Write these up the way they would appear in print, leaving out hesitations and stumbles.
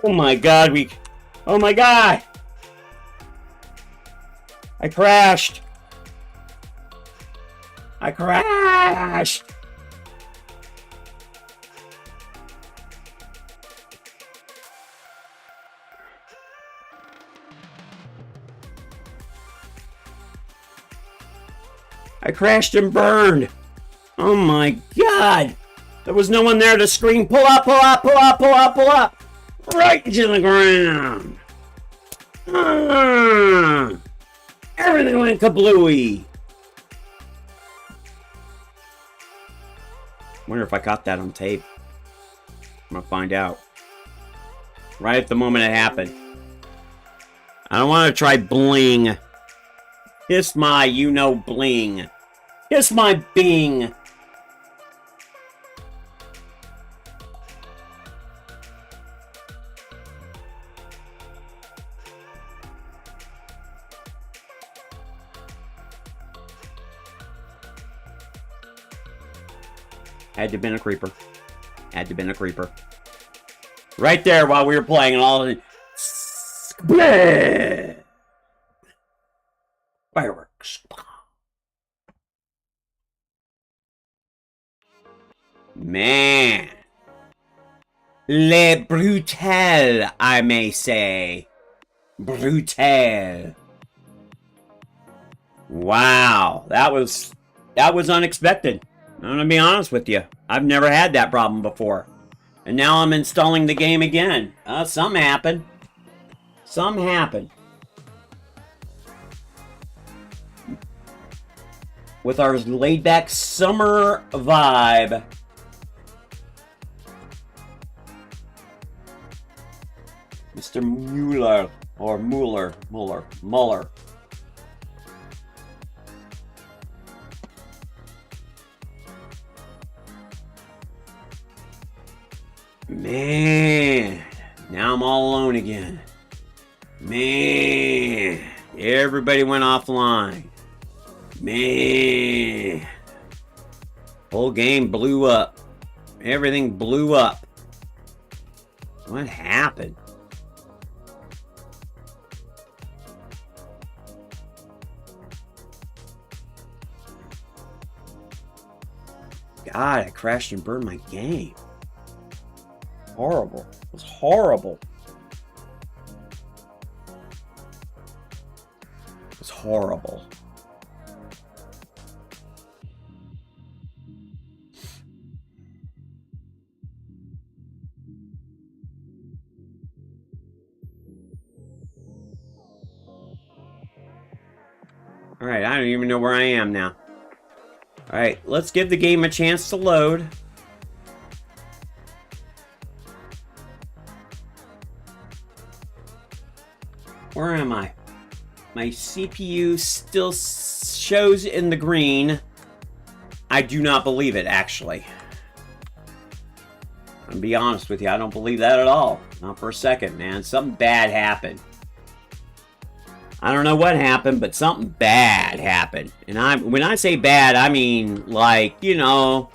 Oh my god, oh my god! I crashed! I crashed! I crashed and burned! Oh my god! There was no one there to scream, pull up, pull up, pull up, pull up, pull up! Right to the ground! Everything went kablooey! Wonder if I caught that on tape. I'm gonna find out. Right at the moment it happened. I don't want to try bling. Kiss my bling. Kiss my bing. Had to have been a creeper. Had to have been a creeper. Right there while we were playing and all of it. Fireworks. Man. Le brutal, I may say. Brutal. Wow. That was unexpected. I'm gonna be honest with you. I've never had that problem before. And now I'm installing the game again. Something happened. Something happened. With our laid-back summer vibe. Mr. Mueller. Or Mueller. Man, now I'm all alone again. Man, everybody went offline. Man, whole game blew up. Everything blew up. What happened? God, I crashed and burned my game. Horrible. It was horrible. It was horrible. Alright, I don't even know where I am now. Alright, let's give the game a chance to load. Where am I? My CPU still shows in the green. I do not believe it, actually. I'm gonna be honest with you, I don't believe that at all. Not for a second, man. Something bad happened. I don't know what happened, but something bad happened. And when I say bad, I mean, like, you know,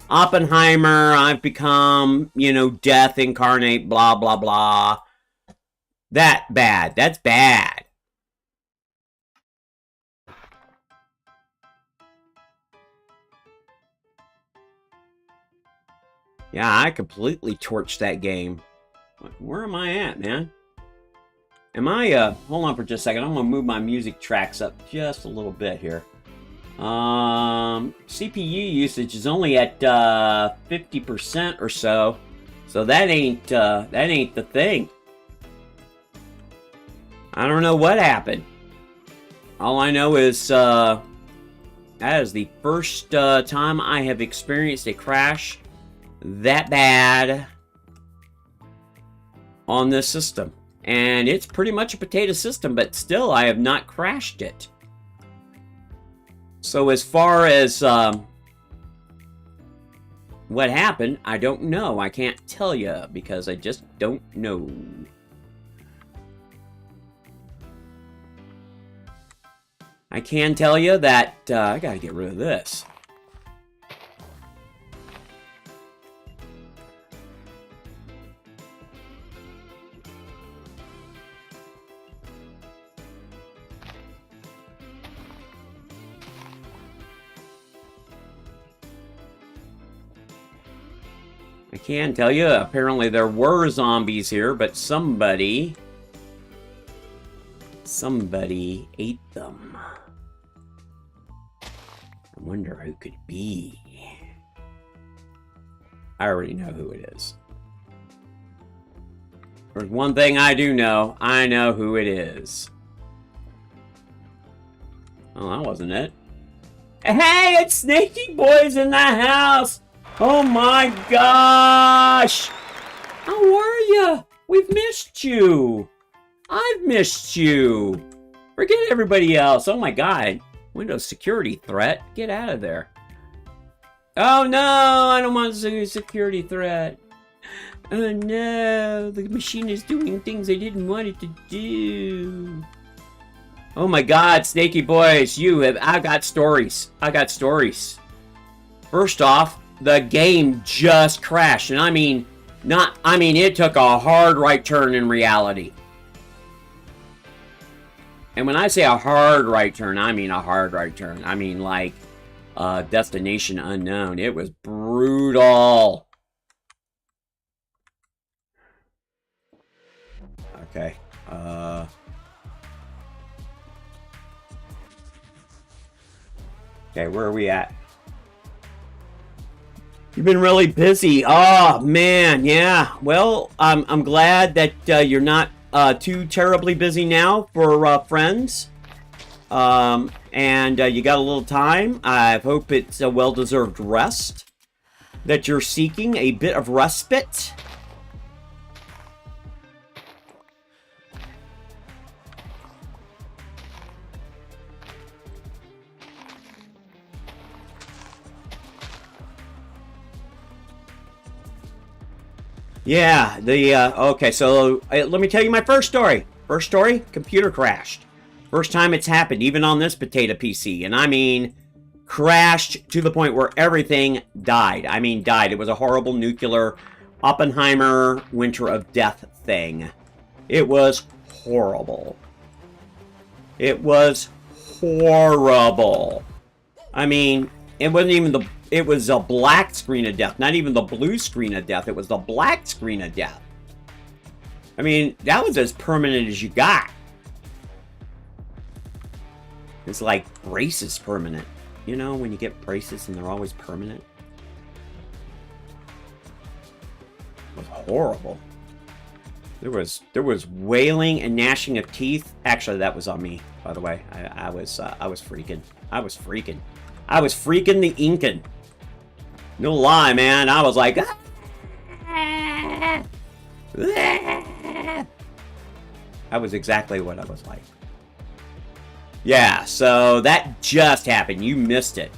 Oppenheimer, I've become, you know, death incarnate, blah, blah, blah. That bad. That's bad. Yeah, I completely torched that game. Where am I at, man? Am I, hold on for just a second. I'm going to move my music tracks up just a little bit here. CPU usage is only at 50% or so. So that ain't the thing. I don't know what happened. All I know is that is the first time I have experienced a crash that bad on this system. And it's pretty much a potato system, but still I have not crashed it. So as far as what happened, I don't know. I can't tell you because I just don't know. I can tell you that I gotta get rid of this. I can tell you, apparently there were zombies here, but somebody ate them. I wonder who could be. I already know who it is. There's one thing I do know. I know who it is. Oh, that wasn't it. Hey, it's Snaky Boys in the house! Oh my gosh! How are you? We've missed you. I've missed you. Forget everybody else. Oh my god. Windows security threat. Get out of there. Oh no, I don't want a security threat. Oh no, the machine is doing things I didn't want it to do. Oh my god, Snaky Boys, I got stories. I got stories. First off, the game just crashed, and I mean, it took a hard right turn in reality. And when I say a hard right turn, I mean a hard right turn. I mean like destination unknown. It was brutal. Okay. Okay, where are we at? You've been really busy. Oh man, yeah. Well, I'm glad that you're not too terribly busy now for friends. And you got a little time. I hope it's a well-deserved rest. That you're seeking a bit of respite. Yeah, okay, so let me tell you my first story. First story, computer crashed. First time it's happened, even on this potato PC. And I mean, crashed to the point where everything died. I mean, died. It was a horrible nuclear Oppenheimer Winter of Death thing. It was horrible. It was horrible. I mean, it wasn't even it was a black screen of death. Not even the blue screen of death. It was the black screen of death. I mean, that was as permanent as you got. It's like braces permanent. You know, when you get braces and they're always permanent? It was horrible. There was wailing and gnashing of teeth. Actually, that was on me, by the way. I was freaking. I was freaking the inkin'. No lie, man. I was like, that was exactly what I was like. Yeah, so that just happened. You missed it.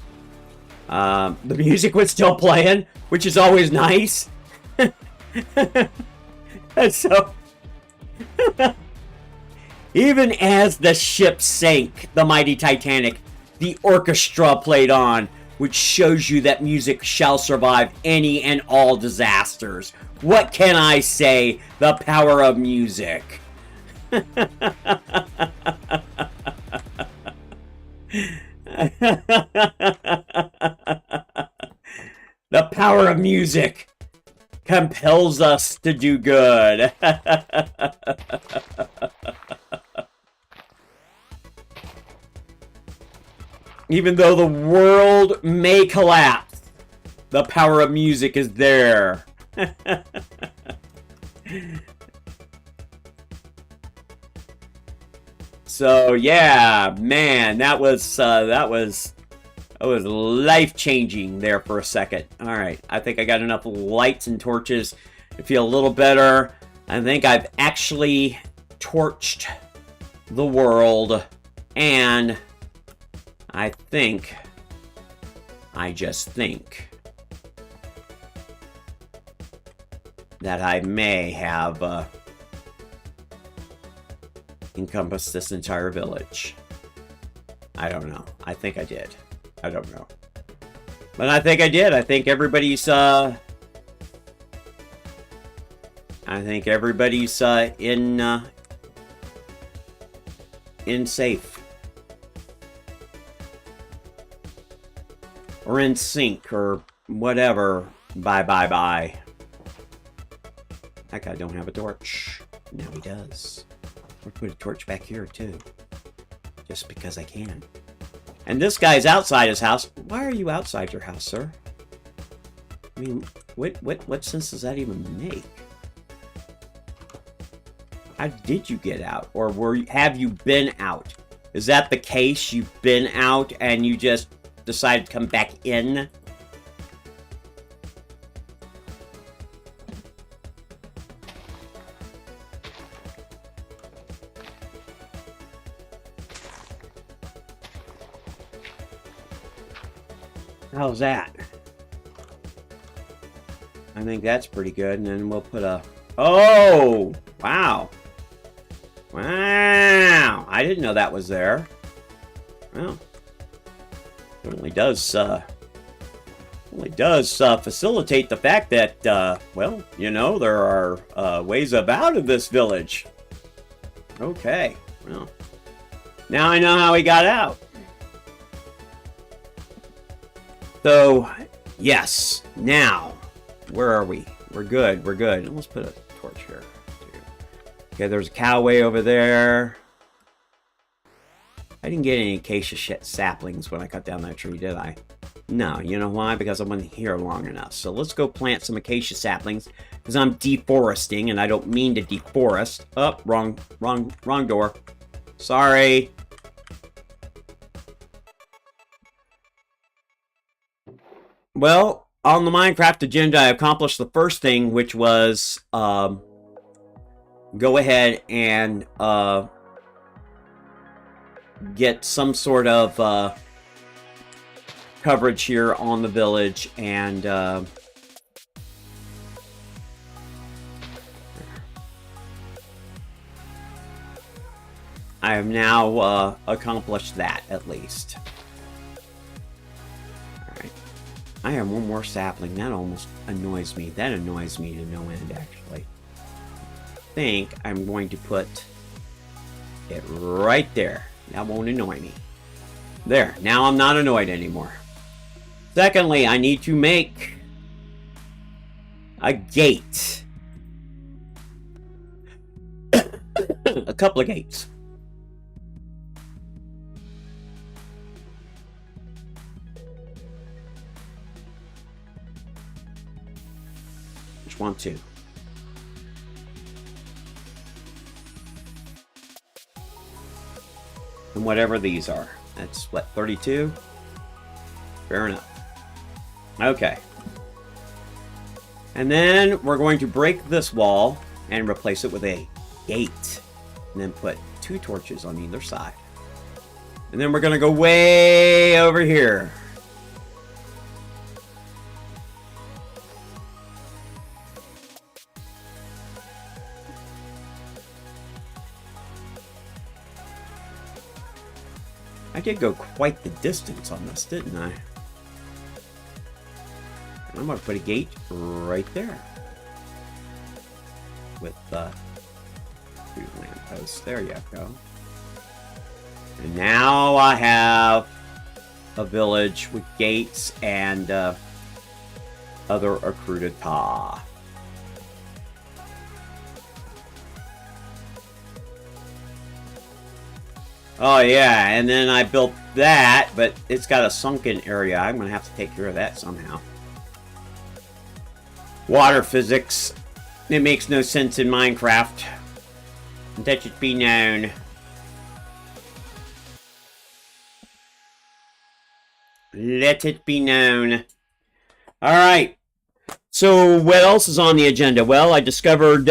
The music was still playing, which is always nice. And so, even as the ship sank, the mighty Titanic, the orchestra played on, which shows you that music shall survive any and all disasters. What can I say? The power of music. The power of music compels us to do good. Even though the world may collapse, the power of music is there. So yeah, man, that was life-changing there for a second. All right, I think I got enough lights and torches to feel a little better. I think I've actually torched the world, and I just think that I may have encompassed this entire village. I don't know. I think I did. I don't know. But I think I did. I think everybody's in safe. Or in sync or whatever. Bye. That guy don't have a torch. Now he does. We'll put a torch back here, too. Just because I can. And this guy's outside his house. Why are you outside your house, sir? I mean, what sense does that even make? How did you get out? Or have you been out? Is that the case? You've been out and you just decided to come back in? How's that? I think that's pretty good. And then we'll put a... Oh! Wow. Wow! I didn't know that was there. Well, it only does facilitate the fact that, well, you know, there are ways out of this village. Okay, well, now I know how he got out. So, yes, now, where are we? We're good, we're good. And let's put a torch here. Okay, there's a cow way over there. I didn't get any acacia saplings when I cut down that tree, did I? No, you know why? Because I wasn't here long enough. So let's go plant some acacia saplings, because I'm deforesting, and I don't mean to deforest. Oh, wrong door. Sorry. Well, on the Minecraft agenda, I accomplished the first thing, which was go ahead and get some sort of coverage here on the village, and I have now accomplished that, at least. Alright. I have one more sapling. That almost annoys me. That annoys me to no end, actually. I think I'm going to put it right there. That won't annoy me. There. Now I'm not annoyed anymore. Secondly, I need to make a gate. A couple of gates. Just want two. And whatever these are. That's what, 32? Fair enough. Okay. And then we're going to break this wall and replace it with a gate. And then put 2 torches on either side. And then we're going to go way over here. I did go quite the distance on this, didn't I? I'm going to put a gate right there. With 2 lampposts. There you go. And now I have a village with gates and other accrudita. Oh yeah, and then I built that, but it's got a sunken area. I'm going to have to take care of that somehow. Water physics. It makes no sense in Minecraft. That should be known. Let it be known. Alright. So, what else is on the agenda? Well, I discovered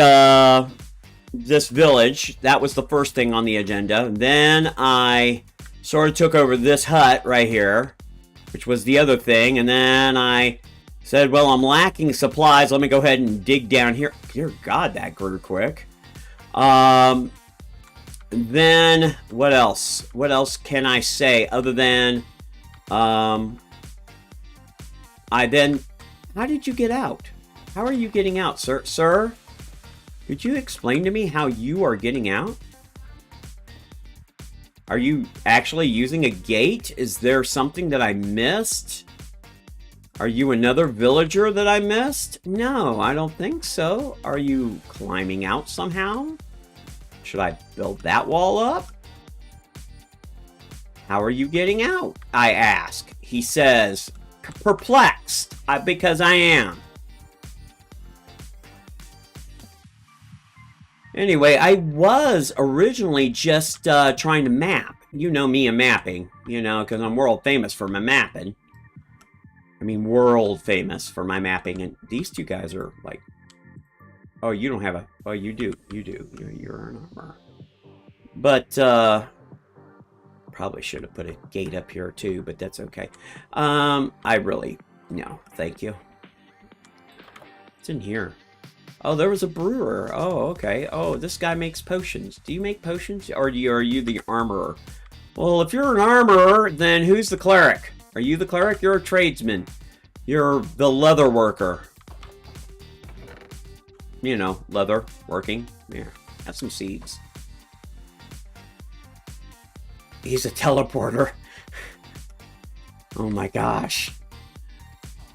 this village. That was the first thing on the agenda. Then I sort of took over this hut right here, which was the other thing. And then I said, well, I'm lacking supplies. Let me go ahead and dig down here. Dear God, that grew quick. Then, what else? What else can I say other than, how did you get out? How are you getting out, sir? Sir, could you explain to me how you are getting out? Are you actually using a gate? Is there something that I missed? Are you another villager that I missed? No, I don't think so. Are you climbing out somehow? Should I build that wall up? How are you getting out? I ask. He says, perplexed, because I am. Anyway, I was originally just trying to map. You know me and mapping, you know, because I'm world famous for my mapping. I mean, world famous for my mapping. And these two guys are like, oh, you don't have a, oh, you do. You do. You're an armor. But, probably should have put a gate up here too, but that's okay. I really, no, thank you. What's in here? Oh, there was a brewer. Oh, okay. Oh, this guy makes potions. Do you make potions? Or are you the armorer? Well, if you're an armorer, then who's the cleric? Are you the cleric? You're a tradesman. You're the leather worker. You know, leather working. Yeah, have some seeds. He's a teleporter. Oh my gosh.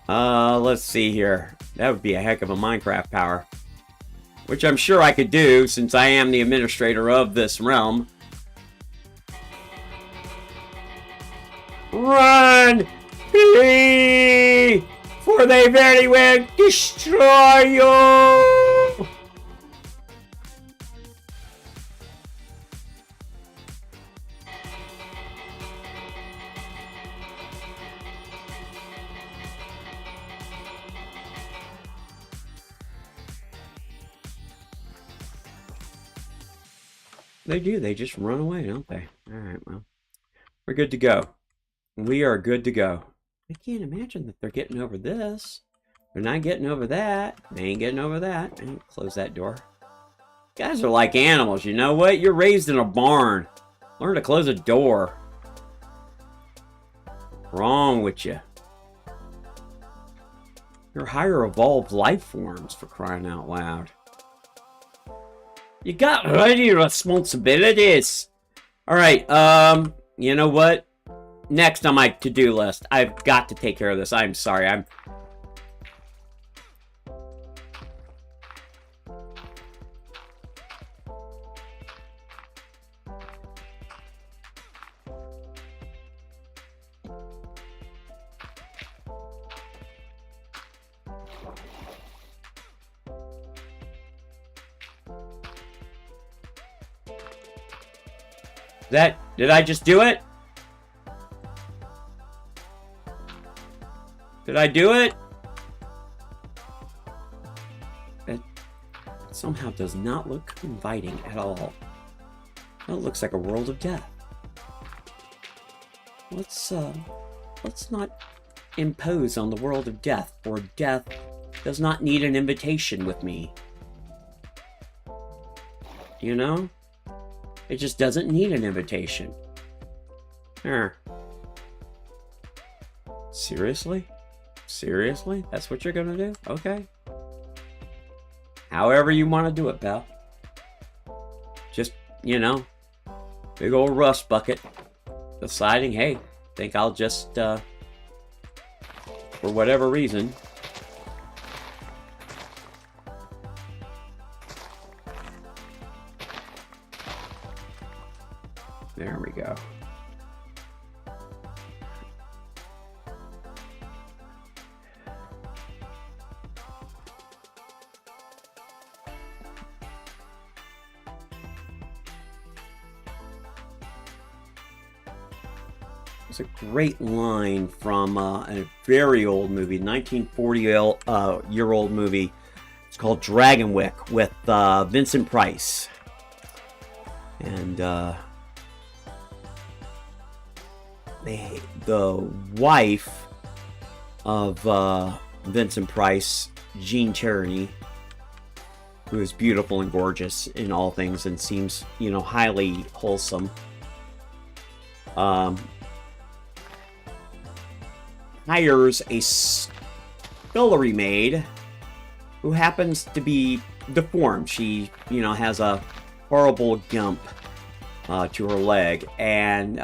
Let's see here. That would be a heck of a Minecraft power. Which I'm sure I could do since I am the administrator of this realm. Run! Flee! For they very well destroy you! They do. They just run away, don't they? Alright, well. We're good to go. We are good to go. I can't imagine that they're getting over this. They're not getting over that. They ain't getting over that. Close that door. Guys are like animals, you know what? You're raised in a barn. Learn to close a door. Wrong with you. You're higher evolved life forms, for crying out loud. You got any responsibilities. Alright, you know what? Next on my to-do list, I've got to take care of this. I'm sorry, did I just do it? Did I do it? It somehow does not look inviting at all. It looks like a world of death. Let's not impose on the world of death, for death does not need an invitation with me. You know? It just doesn't need an invitation. Seriously? Seriously? That's what you're gonna do? Okay. However you want to do it, pal. Just, you know, big old rust bucket. Deciding, hey, think I'll just, for whatever reason. There we go. It's a great line from a very old movie, 1940-year-old movie. It's called Dragonwyck with Vincent Price. And the wife of Vincent Price, Jean Tierney, who is beautiful and gorgeous in all things and seems, you know, highly wholesome. Hires a scullery maid who happens to be deformed. She, you know, has a horrible gump to her leg. And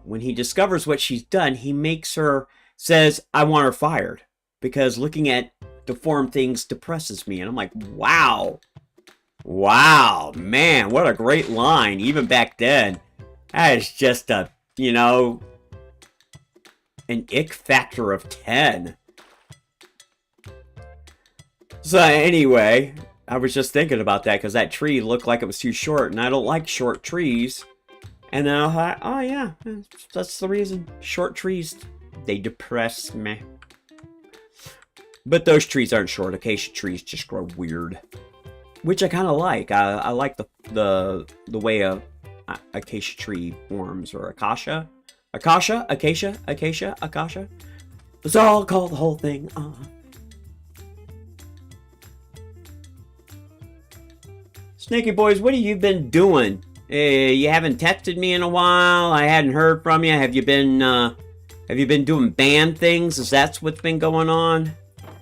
when he discovers what she's done, he makes her, says, I want her fired. because looking at deformed things depresses me. And I'm like, wow. Wow, man, what a great line. Even back then, that is just a, you know, an ick factor of 10. So anyway, I was just thinking about that because that tree looked like it was too short, and I don't like short trees. And then I thought, oh yeah, that's the reason. Short trees, they depress me. But those trees aren't short. Acacia trees just grow weird, which I kind of like. I like the way a acacia tree forms, or acacia. Let's all call the whole thing. Snaky boys, what have you been doing? You haven't texted me in a while. I hadn't heard from you. Have you been doing band things? Is that what's been going on?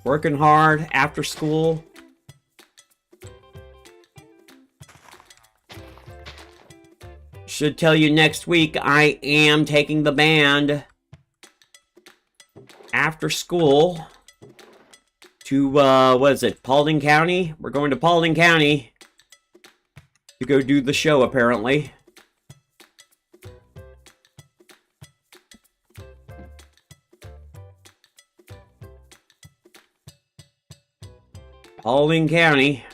Working hard after school? Should tell you next week I am taking the band after school to, what is it, Paulding County? We're going to Paulding County to go do the show, apparently. Paulding County.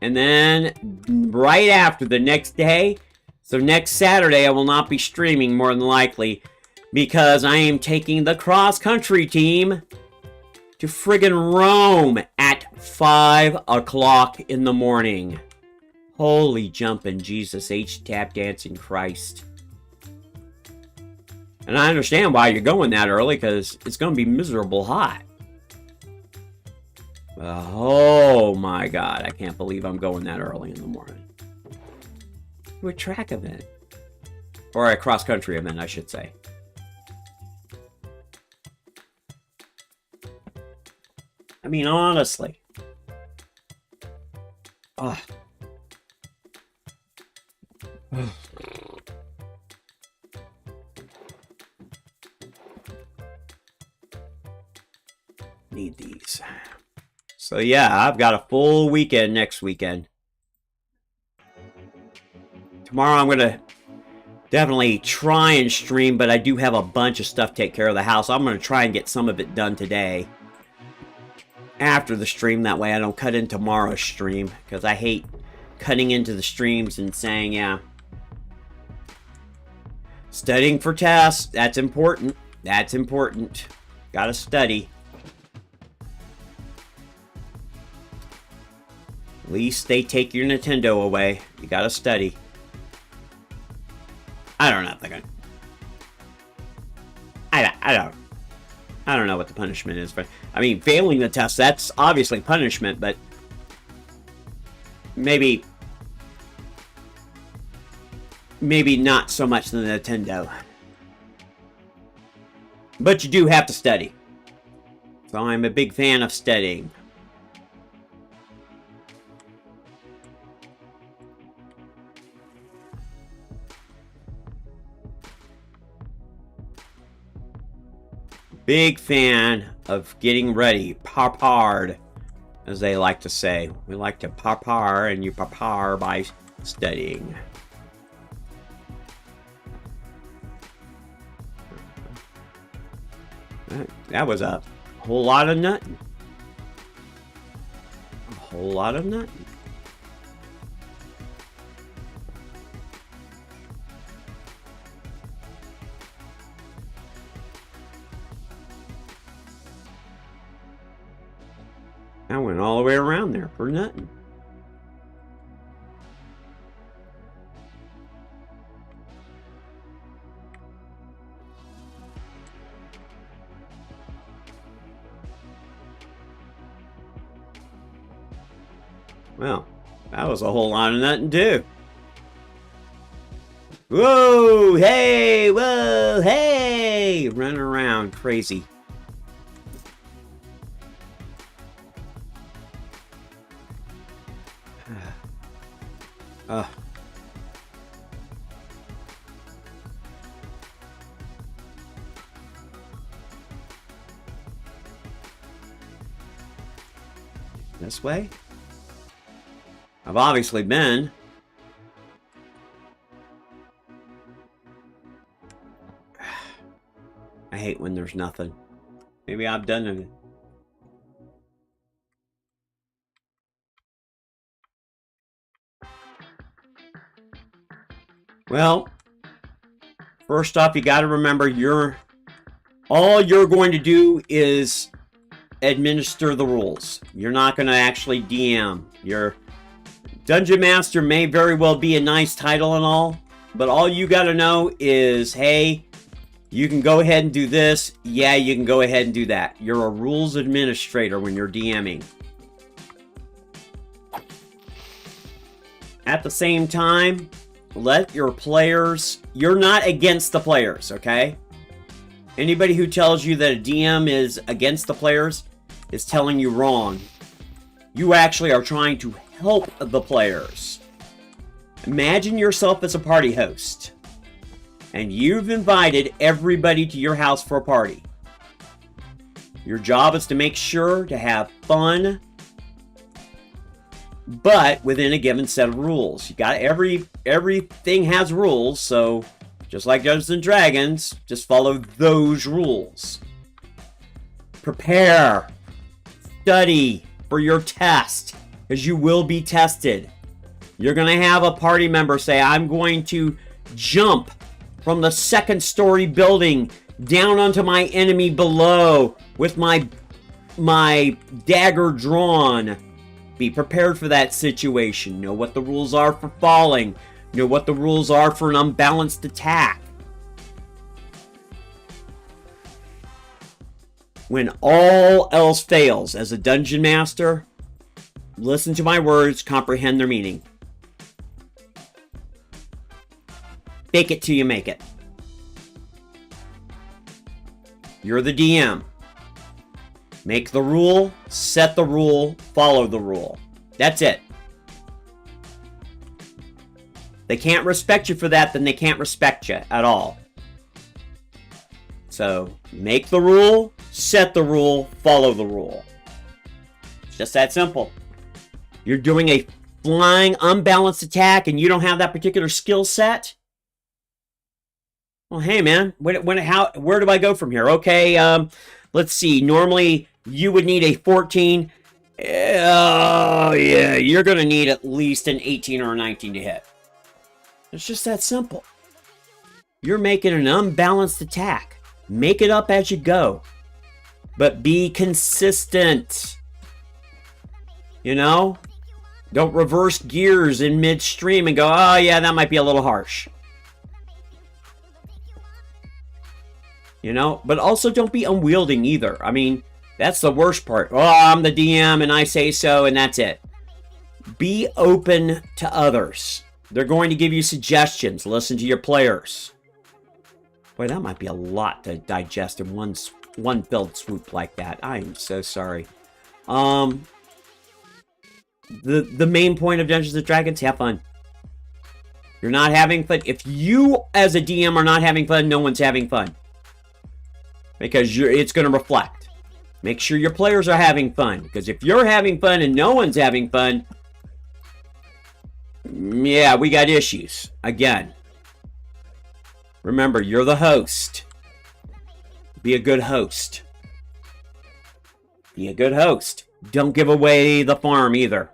And then right after, the next day, so next Saturday, I will not be streaming, more than likely, because I am taking the cross-country team to friggin' Rome at 5 o'clock in the morning. Holy jumping Jesus, H-tap dancing Christ. And I understand why you're going that early, because it's going to be miserable hot. Oh my God, I can't believe I'm going that early in the morning. To a track event. Or a cross-country event, I should say. I mean, honestly. Ugh. Need these. So yeah, I've got a full weekend next weekend. Tomorrow I'm going to definitely try and stream, but I do have a bunch of stuff to take care of the house. I'm going to try and get some of it done today after the stream. That way I don't cut in tomorrow's stream, because I hate cutting into the streams and saying, yeah, studying for tests, that's important. That's important. Gotta study. At least they take your Nintendo away. You gotta study. I don't know. I don't know what the punishment is, but I mean, failing the test, that's obviously punishment, but maybe not so much the Nintendo. But you do have to study. So I'm a big fan of studying. Big fan of getting ready, prepared, as they like to say. We like to prepare, and you prepare by studying. That was a whole lot of nutting. A whole lot of nutting. I went all the way around there for nothing. Well, that was a whole lot of nothing too. Whoa, hey, running around crazy. This way? I've obviously been. I hate when there's nothing. Maybe I've done it. Well, first off, you got to remember all you're going to do is administer the rules. You're not going to actually DM. Your Dungeon Master may very well be a nice title and all, but all you got to know is, hey, you can go ahead and do this. Yeah, you can go ahead and do that. You're a rules administrator when you're DMing. At the same time, let your players... You're not against the players, okay? Anybody who tells you that a DM is against the players is telling you wrong. You actually are trying to help the players. Imagine yourself as a party host, and you've invited everybody to your house for a party. Your job is to make sure to have fun, but within a given set of rules. You got everything has rules, so just like Dungeons and Dragons, just follow those rules. Prepare, study for your test, because you will be tested. You're going to have a party member say, I'm going to jump from the second story building down onto my enemy below with my dagger drawn. Be prepared for that situation. Know what the rules are for falling. Know what the rules are for an unbalanced attack. When all else fails, as a dungeon master, listen to my words, comprehend their meaning. Fake it till you make it. You're the DM. Make the rule, set the rule, follow the rule. That's it. They can't respect you for that, then they can't respect you at all. So, make the rule, set the rule, follow the rule. It's just that simple. You're doing a flying, unbalanced attack and you don't have that particular skill set? Well, hey man, where do I go from here? Okay, let's see. Normally, you would need a 14. Oh, yeah, you're going to need at least an 18 or a 19 to hit. It's just that simple. You're making an unbalanced attack. Make it up as you go. But be consistent. You know? Don't reverse gears in midstream and go, oh, yeah, that might be a little harsh. You know? But also don't be unwielding either. I mean, that's the worst part. Oh, I'm the DM and I say so and that's it. Be open to others. They're going to give you suggestions. Listen to your players. Boy, that might be a lot to digest in one fell swoop like that. I am so sorry. The main point of Dungeons and Dragons, have fun. You're not having fun. If you, as a DM, are not having fun, no one's having fun. Because it's going to reflect. Make sure your players are having fun. Because if you're having fun and no one's having fun, yeah, we got issues. Again. Remember, you're the host. Be a good host. Be a good host. Don't give away the farm either.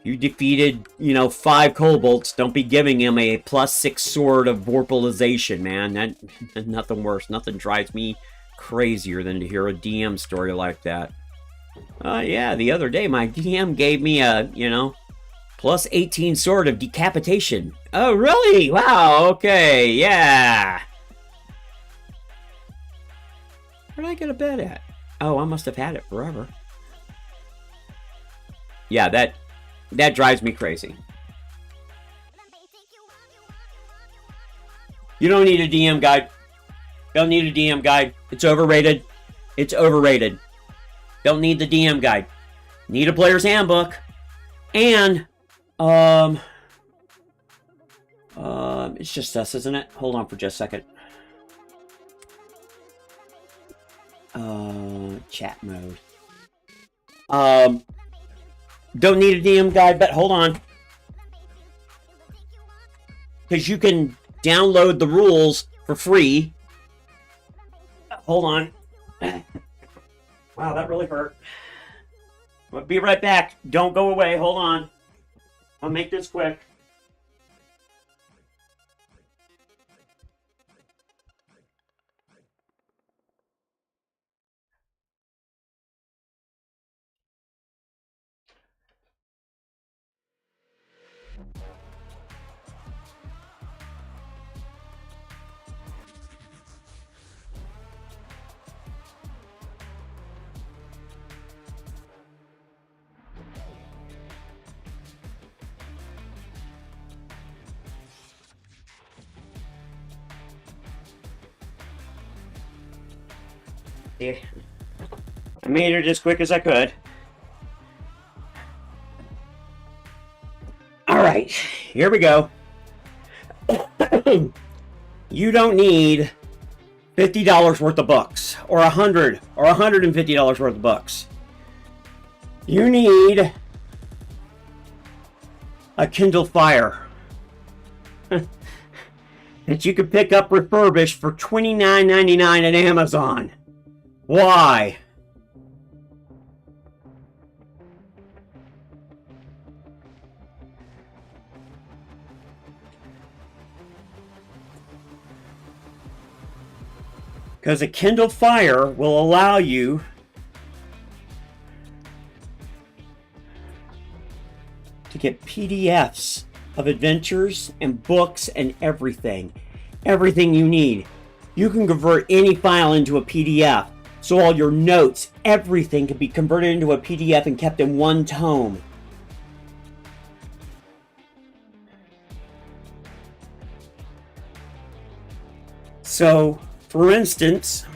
You defeated, 5 kobolds. Don't be giving him a +6 sword of vorpalization, man. That nothing worse. Nothing drives me crazier than to hear a DM story like that. Yeah, the other day my DM gave me a, +18 sword of decapitation. Oh, really? Wow, okay, yeah. Where did I get a bed at? Oh, I must have had it forever. Yeah, that drives me crazy. You don't need a DM guide. Don't need a DM guide. It's overrated. It's overrated. Don't need the DM guide. Need a player's handbook. And, it's just us, isn't it? Hold on for just a second. Chat mode. Don't need a DM guide, but hold on. Because you can download the rules for free. Hold on. Wow, that really hurt. I'll be right back. Don't go away. Hold on. I'll make this quick. Yeah. I made it as quick as I could. Alright, here we go. You don't need $50 worth of books, or $100 or $150 worth of books. You need a Kindle Fire that you can pick up refurbished for $29.99 at Amazon. Why? Because a Kindle Fire will allow you to get PDFs of adventures and books and everything. Everything you need. You can convert any file into a PDF. So all your notes, everything can be converted into a PDF and kept in one tome. So, for instance,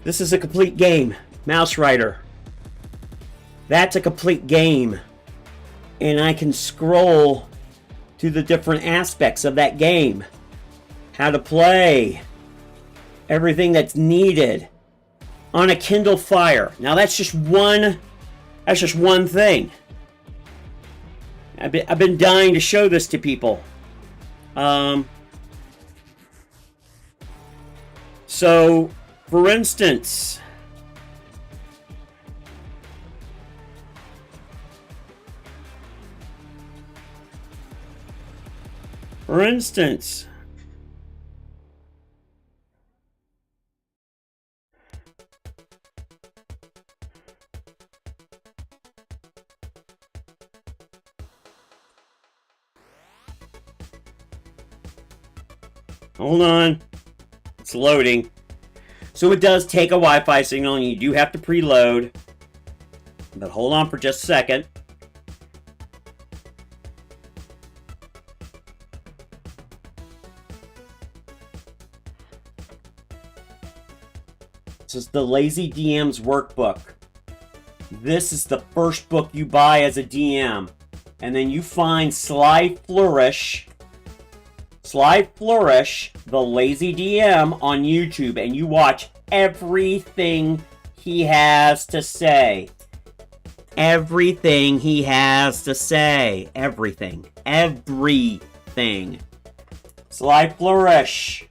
this is a complete game. Mouse Rider. That's a complete game. And I can scroll to the different aspects of that game. How to play. Everything that's needed on a Kindle Fire. Now that's just one thing. I've been dying to show this to people. So, for instance, hold on, it's loading. So it does take a Wi-Fi signal and you do have to preload. But hold on for just a second. This is the Lazy DM's workbook. This is the first book you buy as a DM. And then you find Sly Flourish, the Lazy DM on YouTube, and you watch everything he has to say. Everything he has to say. Everything. Sly Flourish.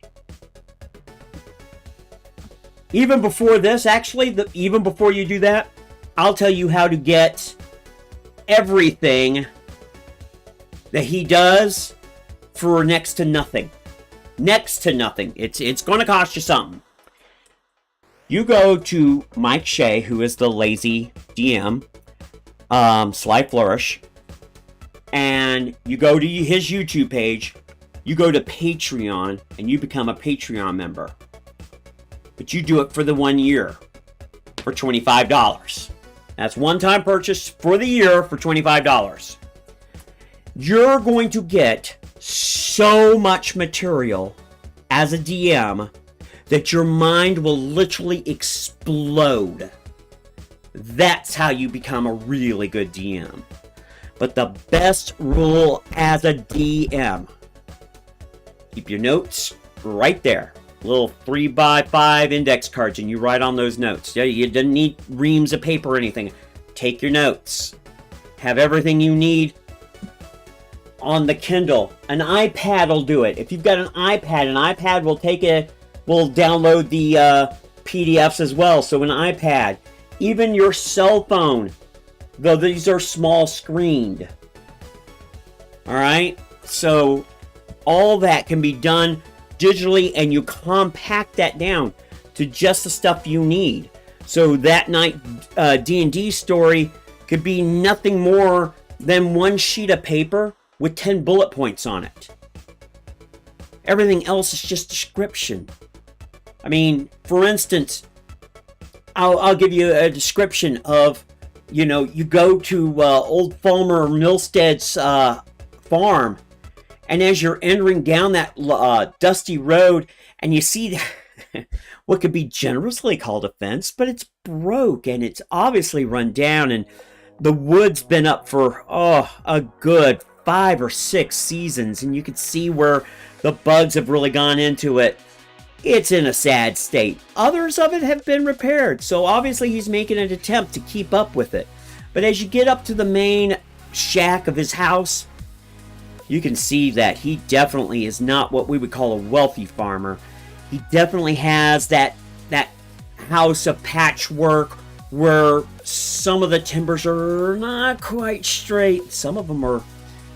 Even before this, actually, even before you do that, I'll tell you how to get everything that he does for next to nothing. Next to nothing. It's going to cost you something. You go to Mike Shea, who is the Lazy DM, Sly Flourish, and you go to his YouTube page, you go to Patreon, and you become a Patreon member. But you do it for the 1 year for $25. That's one-time purchase for the year for $25. You're going to get so much material as a DM that your mind will literally explode. That's how you become a really good DM. But the best rule as a DM, keep your notes right there. little 3x5 index cards, and you write on those notes. You don't need reams of paper or anything. Take your notes. Have everything you need on the Kindle. An iPad will do it. If you've got an iPad will download the PDFs as well. So an iPad, even your cell phone, though these are small screened. All right, so all that can be done digitally, and you compact that down to just the stuff you need. So that night D&D story could be nothing more than one sheet of paper with 10 bullet points on it. Everything else is just description. I mean, for instance, I'll give you a description of, you know, you go to old Farmer Milstead's farm, and as you're entering down that dusty road, and you see what could be generously called a fence, but it's broke and it's obviously run down, and the wood's been up for a good 5 or 6 seasons, and you can see where the bugs have really gone into it. It's in a sad state. Others of it have been repaired, so obviously he's making an attempt to keep up with it. But as you get up to the main shack of his house, you can see that he definitely is not what we would call a wealthy farmer. He definitely has that house of patchwork where some of the timbers are not quite straight. Some of them are,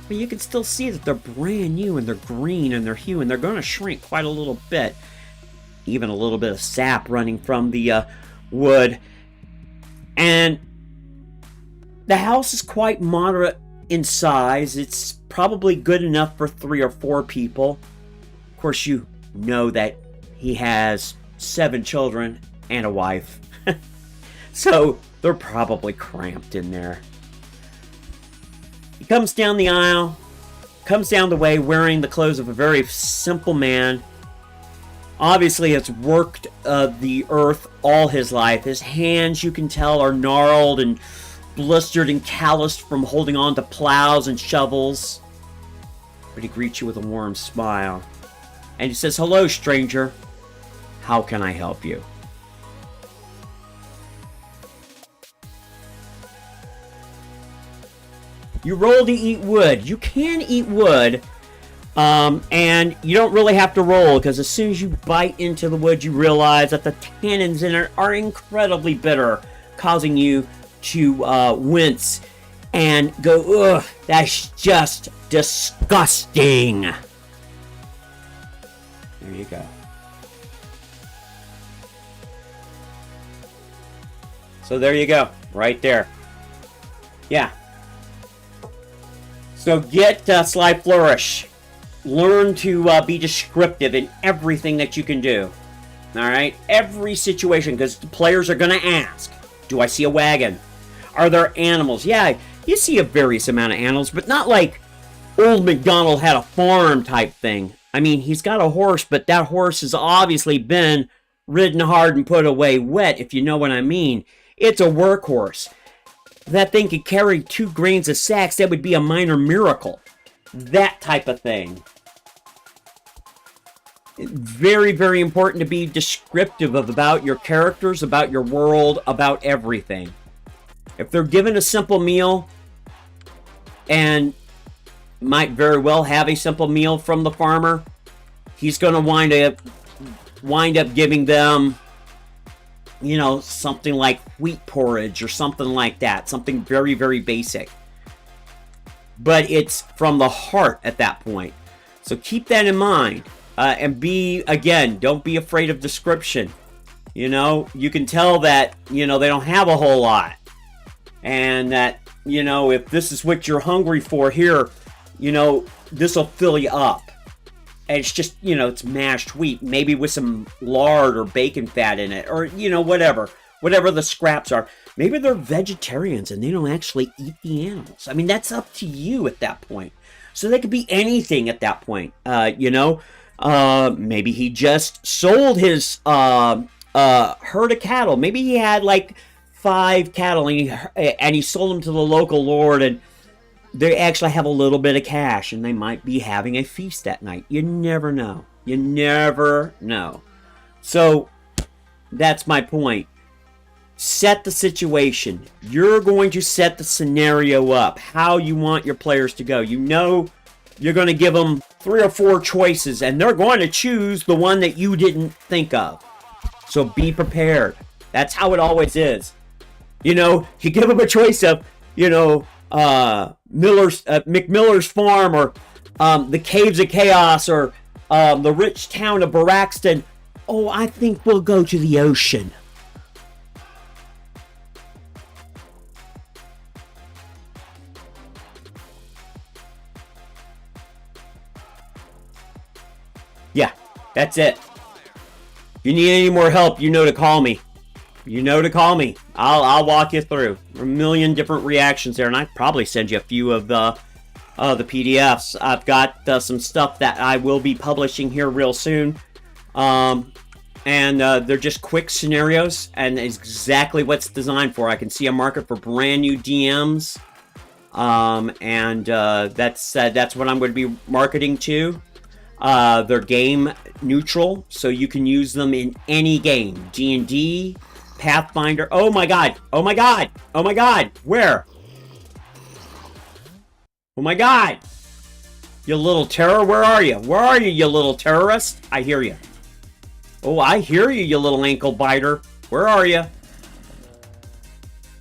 but you can still see that they're brand new and they're green and they're hue, and they're going to shrink quite a little bit. Even a little bit of sap running from the wood. And the house is quite moderate in size. It's probably good enough for 3 or 4 people. Of course, you know that he has 7 children and a wife. So they're probably cramped in there. He comes down the aisle, comes down the way wearing the clothes of a very simple man. Obviously has worked the earth all his life. His hands, you can tell, are gnarled and blistered and calloused from holding on to plows and shovels. But he greets you with a warm smile. And he says, "Hello, stranger. How can I help you?" You roll to eat wood. You can eat wood. And you don't really have to roll, because as soon as you bite into the wood, you realize that the tannins in it are incredibly bitter, causing you to wince and go, ugh, that's just disgusting. There you go. So there you go, right there. Yeah. So get Sly Flourish. Learn to be descriptive in everything that you can do. Alright? Every situation, because the players are going to ask, do I see a wagon? Are there animals? Yeah, you see a various amount of animals, but not like Old MacDonald had a farm type thing. I mean, he's got a horse, but that horse has obviously been ridden hard and put away wet, if you know what I mean. It's a workhorse. If that thing could carry 2 grains of sacks, that would be a minor miracle. That type of thing. Very, very important to be descriptive about your characters, about your world, about everything. If they're given a simple meal, and might very well have a simple meal from the farmer, he's going to wind up giving them, you know, something like wheat porridge or something like that. Something very, very basic. But it's from the heart at that point. So keep that in mind. And don't be afraid of description. You know, you can tell that, you know, they don't have a whole lot. And that, you know, if this is what you're hungry for here, you know, this will fill you up. And it's just, you know, it's mashed wheat, maybe with some lard or bacon fat in it, or, you know, whatever the scraps are. Maybe they're vegetarians and they don't actually eat the animals. I mean, that's up to you at that point. So they could be anything at that point. You know, maybe he just sold his herd of cattle. Maybe he had like 5 cattle and he sold them to the local lord, and they actually have a little bit of cash, and they might be having a feast that night. You never know. You never know. So that's my point. Set the situation. You're going to set the scenario up, how you want your players to go. You know you're going to give them 3 or 4 choices, and they're going to choose the one that you didn't think of. So be prepared. That's how it always is. You know, you give them a choice of, you know, McMiller's Farm, or the Caves of Chaos, or the rich town of Baraxton. Oh, I think we'll go to the ocean. Yeah, that's it. If you need any more help, you know to call me. You know to call me. I'll walk you through. A million different reactions there, and I'd probably send you a few of the PDFs. I've got some stuff that I will be publishing here real soon. And they're just quick scenarios, and exactly what's designed for. I can see a market for brand new DMs. That's what I'm going to be marketing to. They're game neutral, so you can use them in any game. D&D, Pathfinder. Oh my god! Oh my god! Oh my god! Where? Oh my god! You little terror, where are you? Where are you, you little terrorist? I hear you. Oh, I hear you, you little ankle biter. Where are you?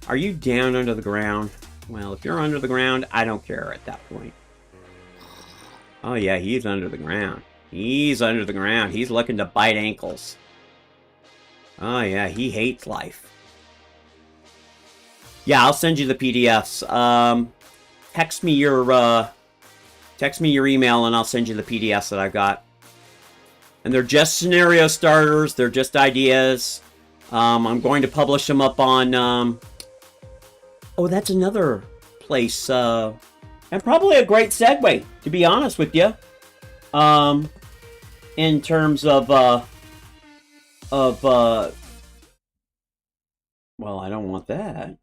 Are you down under the ground? Well, if you're under the ground, I don't care at that point. Oh yeah, he's under the ground. He's under the ground. He's looking to bite ankles. Oh yeah, he hates life. Yeah, I'll send you the PDFs. Text me your email and I'll send you the PDFs that I've got. And they're just scenario starters. They're just ideas. I'm going to publish them up on... oh, that's another place. And probably a great segue, to be honest with you. In terms of... well, I don't want that.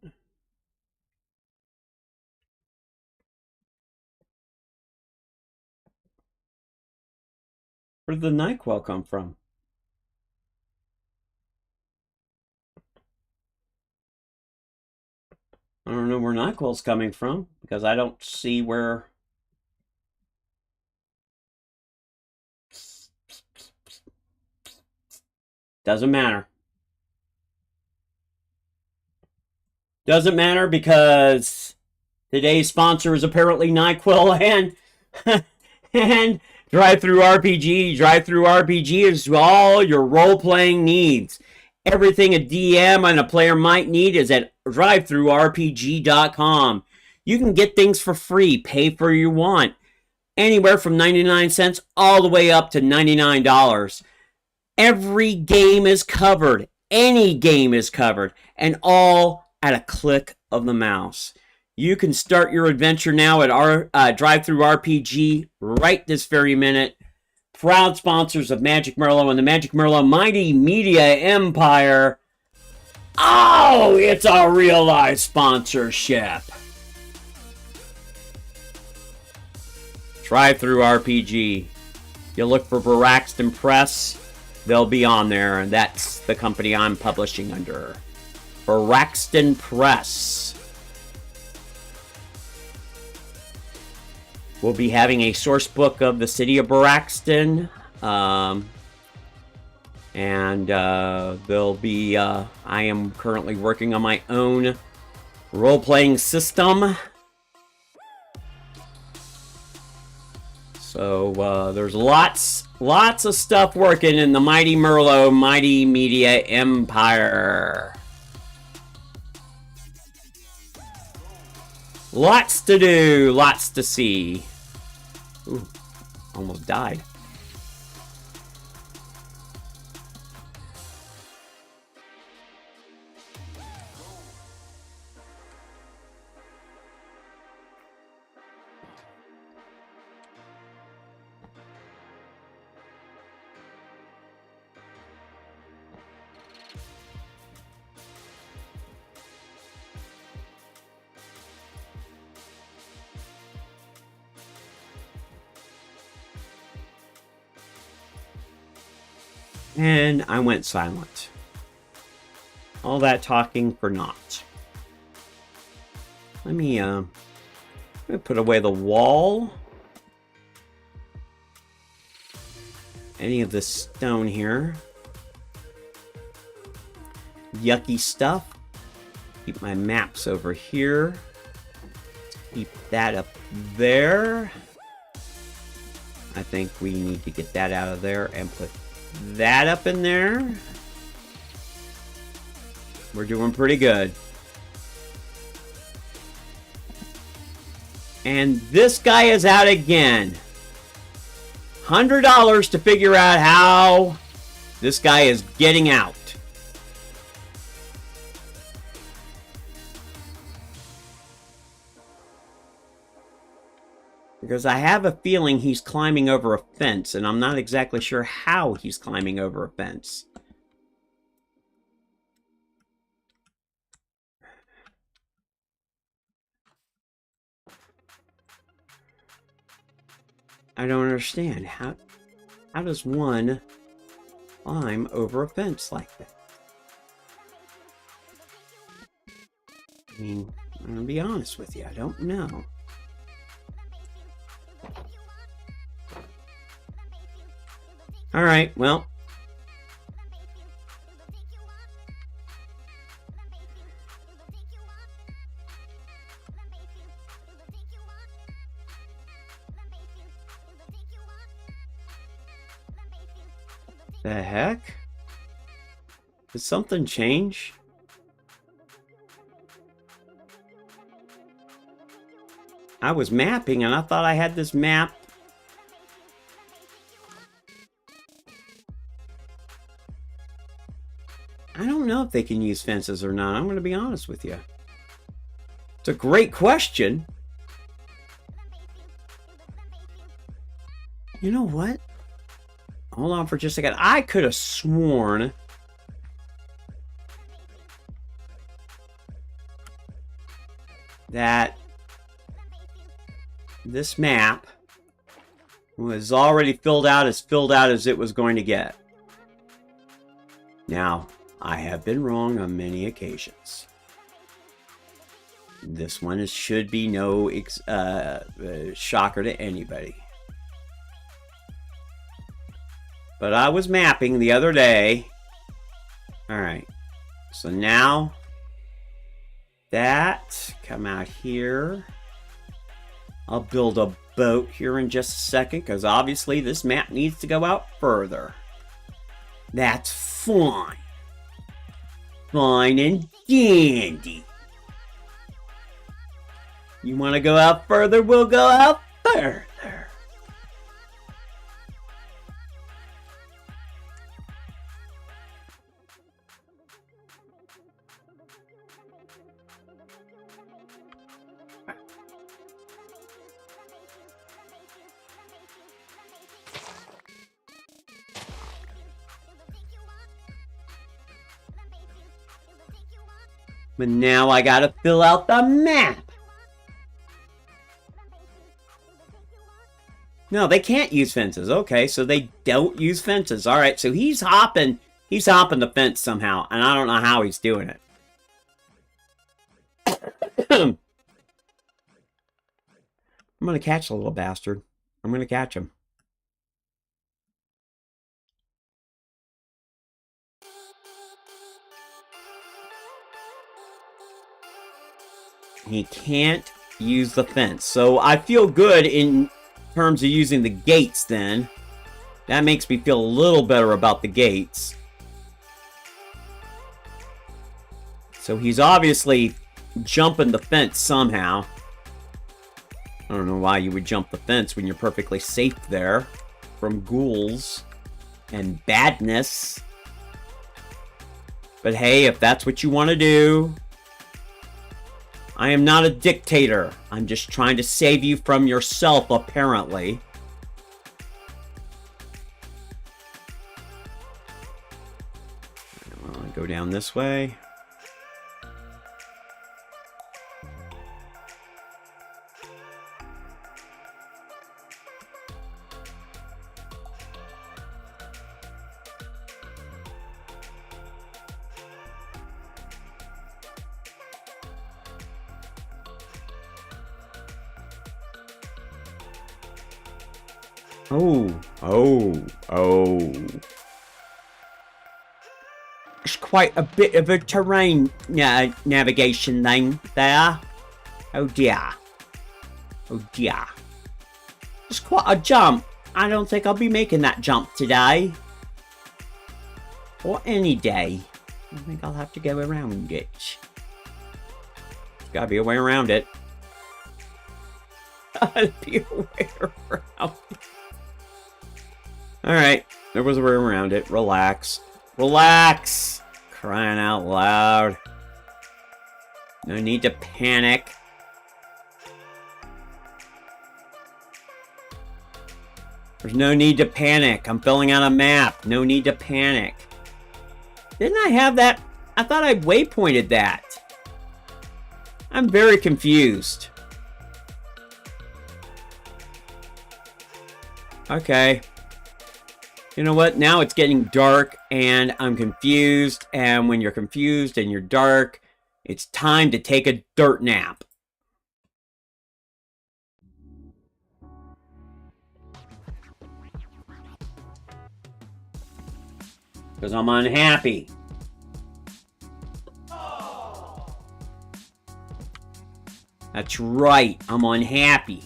Where did the NyQuil come from? I don't know where NyQuil's coming from, because I don't see where... Doesn't matter. Doesn't matter, because today's sponsor is apparently NyQuil and Drive-Thru RPG. Drive-Thru RPG is all your role-playing needs. Everything a DM and a player might need is at drivethrurpg.com. You can get things for free, pay for you want. Anywhere from 99 cents all the way up to $99. Every game is covered. Any game is covered. And all at a click of the mouse. You can start your adventure now at our Drive-Thru RPG right this very minute. Proud sponsors of Magic Merlo and the Magic Merlo Mighty Media Empire. Oh, it's a real life sponsorship. Drive-Thru RPG. You look for Baraxton Press, they'll be on there, and that's the company I'm publishing under. Baraxton Press. We'll be having a source book of the city of Baraxton. There'll be... I am currently working on my own role-playing system. So, there's lots of stuff working in the Mighty Merlo Mighty Media Empire. Lots to do, lots to see. Ooh, almost died. And I went silent. All that talking for naught. Let me put away the wall. Any of this stone here. Yucky stuff. Keep my maps over here. Keep that up there. I think we need to get that out of there and put that up in there. We're doing pretty good. And this guy is out again. $100 to figure out how this guy is getting out. Because I have a feeling he's climbing over a fence, and I'm not exactly sure how he's climbing over a fence. I don't understand. How does one climb over a fence like that? I mean, I'm going to be honest with you. I don't know. All right, well. The heck? Did something change? I was mapping and I thought I had this map. I don't know if they can use fences or not. I'm going to be honest with you. It's a great question. You know what? Hold on for just a second. I could have sworn that this map was already filled out as it was going to get. Now, I have been wrong on many occasions. This one should be no shocker to anybody. But I was mapping the other day. Alright. So now that, come out here. I'll build a boat here in just a second, because obviously this map needs to go out further. That's fine. Fine and dandy. You want to go out further? We'll go out further. But now I gotta fill out the map. No, they can't use fences. Okay, so they don't use fences. All right, so he's hopping the fence somehow, and I don't know how he's doing it. I'm gonna catch the little bastard. I'm gonna catch him. He can't use the fence. So I feel good in terms of using the gates then. That makes me feel a little better about the gates. So he's obviously jumping the fence somehow. I don't know why you would jump the fence when you're perfectly safe there from ghouls and badness. But hey, if that's what you want to do... I am not a dictator. I'm just trying to save you from yourself, apparently. I'll go down this way. Oh. It's quite a bit of a terrain navigation thing there. Oh dear. It's quite a jump. I don't think I'll be making that jump today. Or any day. I think I'll have to go around it. There's gotta be a way around it. Gotta be a way around it. Alright, there was a way around it. Relax. Relax! Crying out loud. No need to panic. There's no need to panic. I'm filling out a map. No need to panic. Didn't I have that? I thought I waypointed that. I'm very confused. Okay. You know what? Now it's getting dark and I'm confused. And when you're confused and you're dark, it's time to take a dirt nap. Because I'm unhappy. That's right, I'm unhappy.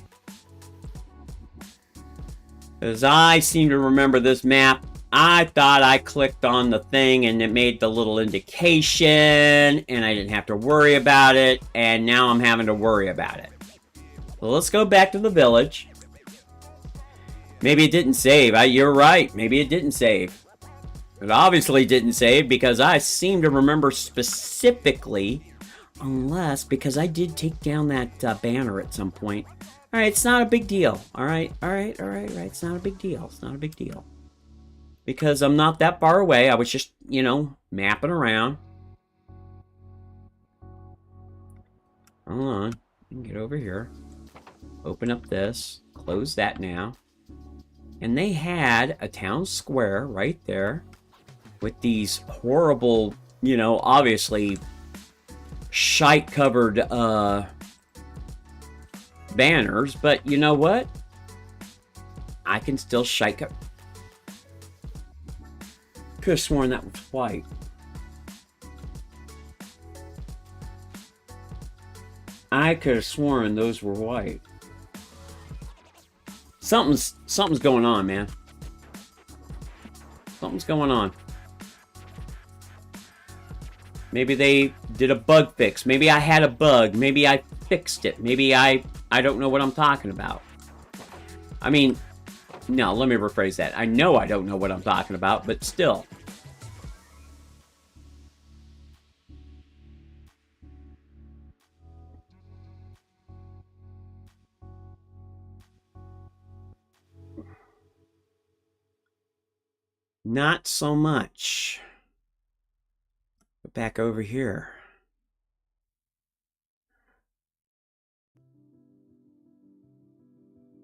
Because I seem to remember this map. I thought I clicked on the thing and it made the little indication and I didn't have to worry about it. And now I'm having to worry about it. So let's go back to the village. Maybe it didn't save. You're right, maybe it didn't save. It obviously didn't save because I seem to remember specifically, unless because I did take down that banner at some point. All right, it's not a big deal. All right. It's not a big deal. It's not a big deal. Because I'm not that far away. I was just, you know, mapping around. Hold on. I can get over here. Open up this. Close that now. And they had a town square right there. With these horrible, you know, obviously shite-covered banners, but you know what? I can still shite-cover. Could have sworn that was white. I could have sworn those were white. Something's going on, man. Something's going on. Maybe they did a bug fix. Maybe I had a bug. Maybe I fixed it. Maybe I don't know what I'm talking about. I mean, no, let me rephrase that. I know I don't know what I'm talking about, but still. Not so much. Back over here.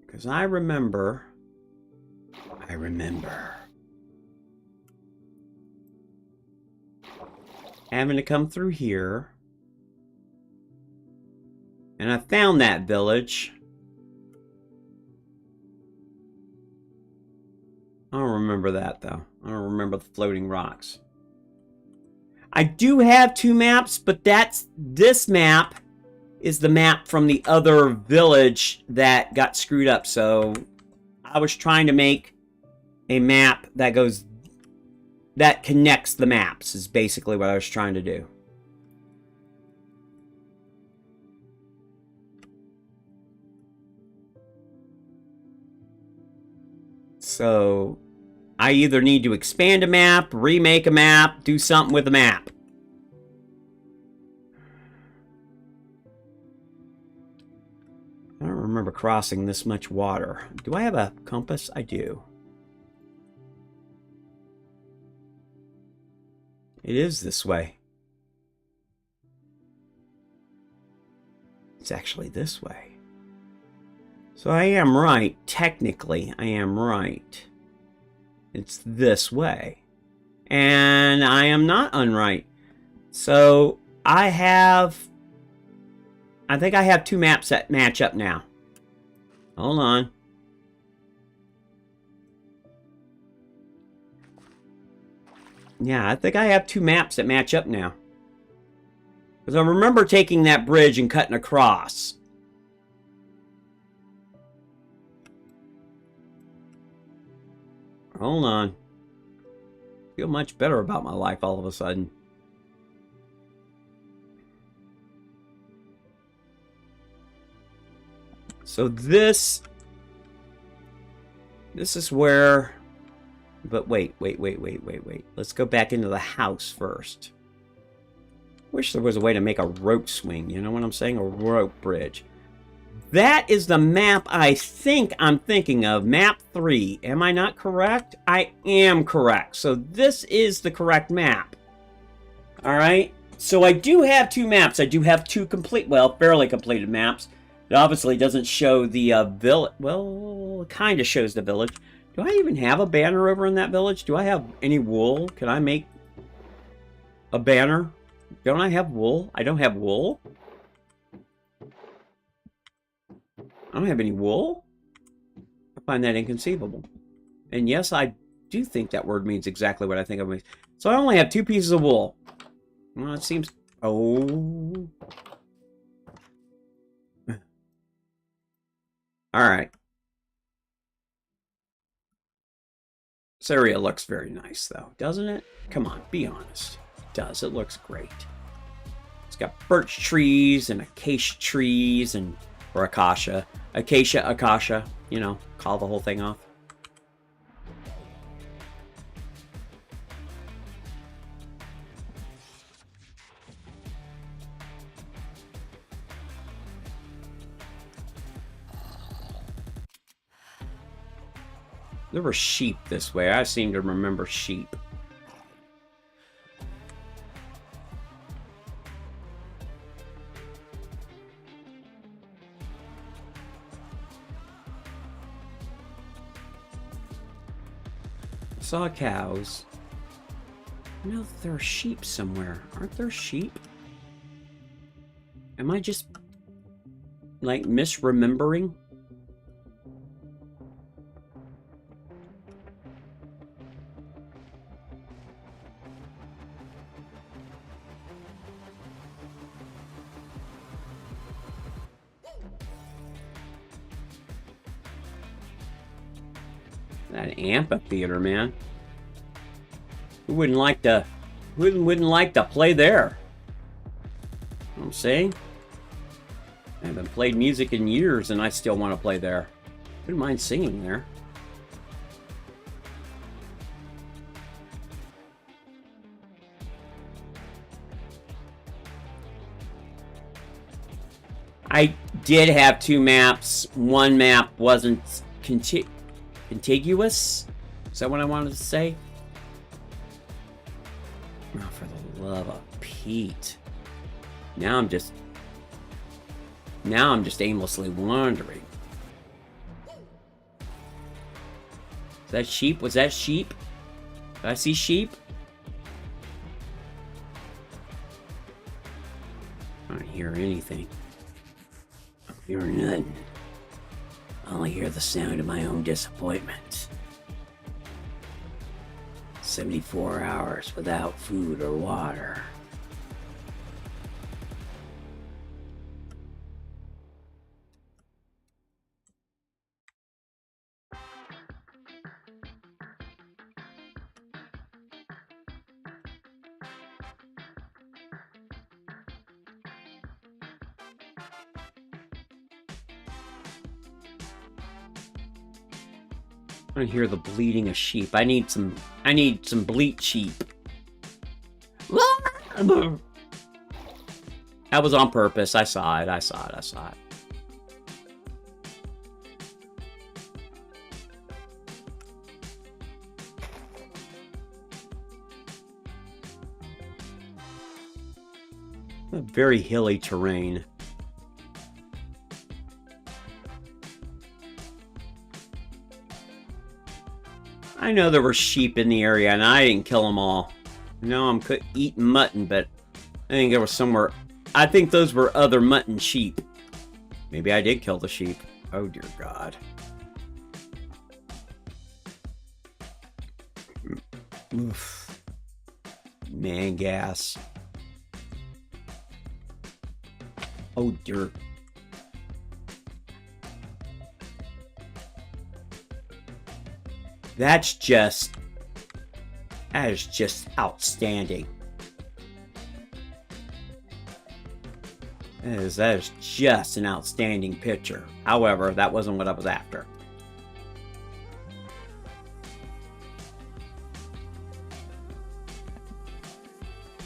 Because I remember having to come through here. And I found that village. I don't remember that though. I don't remember the floating rocks. I do have two maps, but this map is the map from the other village that got screwed up. So I was trying to make a map that connects the maps is basically what I was trying to do. So I either need to expand a map, remake a map, do something with the map. I don't remember crossing this much water. Do I have a compass? I do. It is this way. It's actually this way. So I am right. Technically, I am right. It's this way. And I am not unright. So I think I have two maps that match up now. Hold on. Yeah, I think I have 2 maps that match up now. Because I remember taking that bridge and cutting across. Hold on. I feel much better about my life all of a sudden. So this is where... But wait. Let's go back into the house first. Wish there was a way to make a rope swing. You know what I'm saying? A rope bridge. That is the map I think I'm thinking of. Map 3. Am I not correct? I am correct. So this is the correct map. Alright. So I do have 2 maps. I do have 2 complete, well, fairly completed maps. It obviously doesn't show the village. Well, it kind of shows the village. Do I even have a banner over in that village? Do I have any wool? Can I make a banner? Don't I have wool? I don't have wool? I don't have any wool? I find that inconceivable. And yes, I do think that word means exactly what I think it means. So I only have 2 pieces of wool. Well, it seems... Oh... Alright. This area looks very nice, though, doesn't it? Come on, be honest. It does. It looks great. It's got birch trees and acacia trees and... Or acacia. Acacia. You know, call the whole thing off. There were sheep this way. I seem to remember sheep. I saw cows. I know that there are sheep somewhere. Aren't there sheep? Am I just, like, misremembering? That amphitheater, man. Who wouldn't like to play there? You know what I'm saying? I haven't played music in years and I still want to play there. Wouldn't mind singing there. I did have 2 maps. One map wasn't contiguous? Is that what I wanted to say? Oh, for the love of Pete. Now I'm just aimlessly wandering. Is that sheep? Was that sheep? Did I see sheep? I don't hear anything. I don't hear nothing. I only hear the sound of my own disappointment. 74 hours without food or water. I hear the bleating of sheep. I need some bleat sheep. That was on purpose. I saw it. A very hilly terrain. I know there were sheep in the area, and I didn't kill them all. No, I'm eating mutton, but I think there was somewhere... I think those were other mutton sheep. Maybe I did kill the sheep. Oh, dear God. Oof. Man, gas. Oh, dirt. That is just outstanding. That is just an outstanding picture. However, that wasn't what I was after.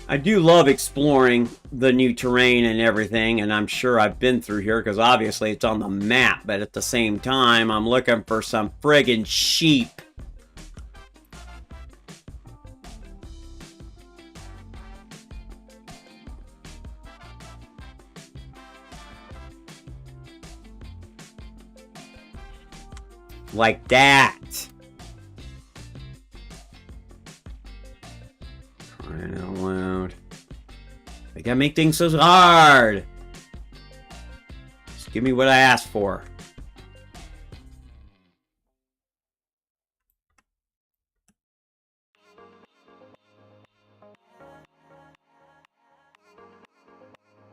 I do love exploring the new terrain and everything, and I'm sure I've been through here because obviously it's on the map, but at the same time, I'm looking for some friggin' sheep. Like that. Crying out loud. They gotta make things so hard. Just give me what I asked for.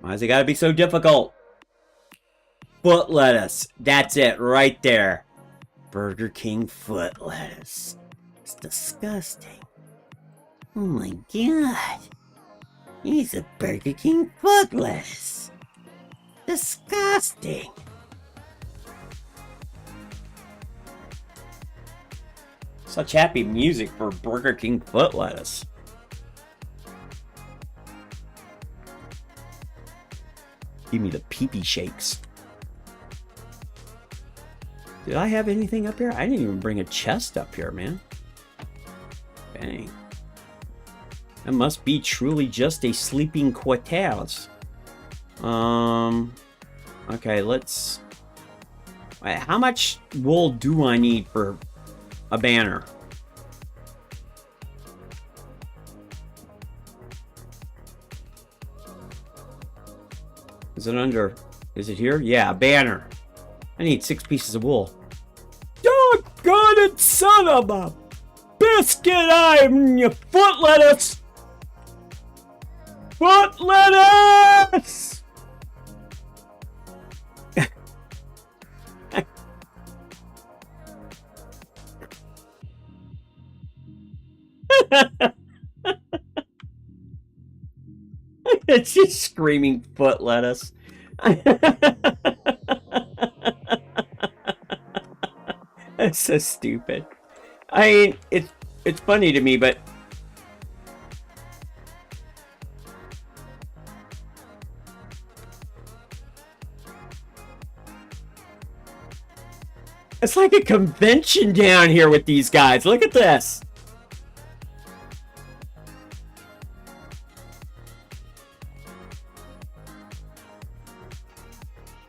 Why's it gotta be so difficult? Foot lettuce. That's it right there. Burger King foot lettuce. It's disgusting. Oh my god. He's a Burger King foot lettuce. Disgusting. Such happy music for Burger King foot lettuce. Give me the pee-pee shakes. Did I have anything up here? I didn't even bring a chest up here, man. Dang. That must be truly just a sleeping quarters. Okay, let's... Wait, how much wool do I need for a banner? Is it under... Is it here? Yeah, banner. I need 6 pieces of wool. Doggone it, son of a biscuit! I'm your foot lettuce! Foot lettuce! It's just screaming foot lettuce. That's so stupid. I mean, it's funny to me, but it's like a convention down here with these guys. Look at this.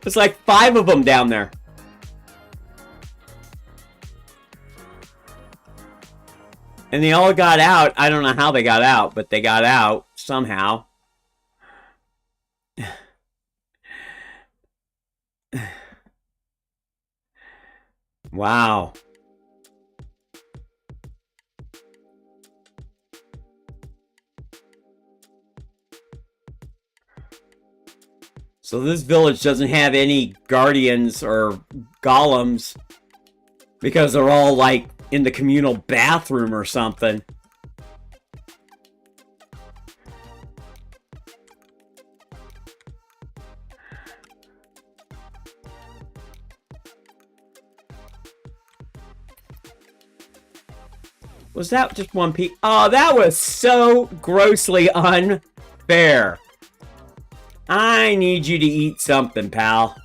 There's like 5 of them down there. And they all got out. I don't know how they got out, but they got out somehow. Wow. So this village doesn't have any guardians or golems because they're all like in the communal bathroom or something. Was that just one piece? Oh, that was so grossly unfair. I need you to eat something, pal.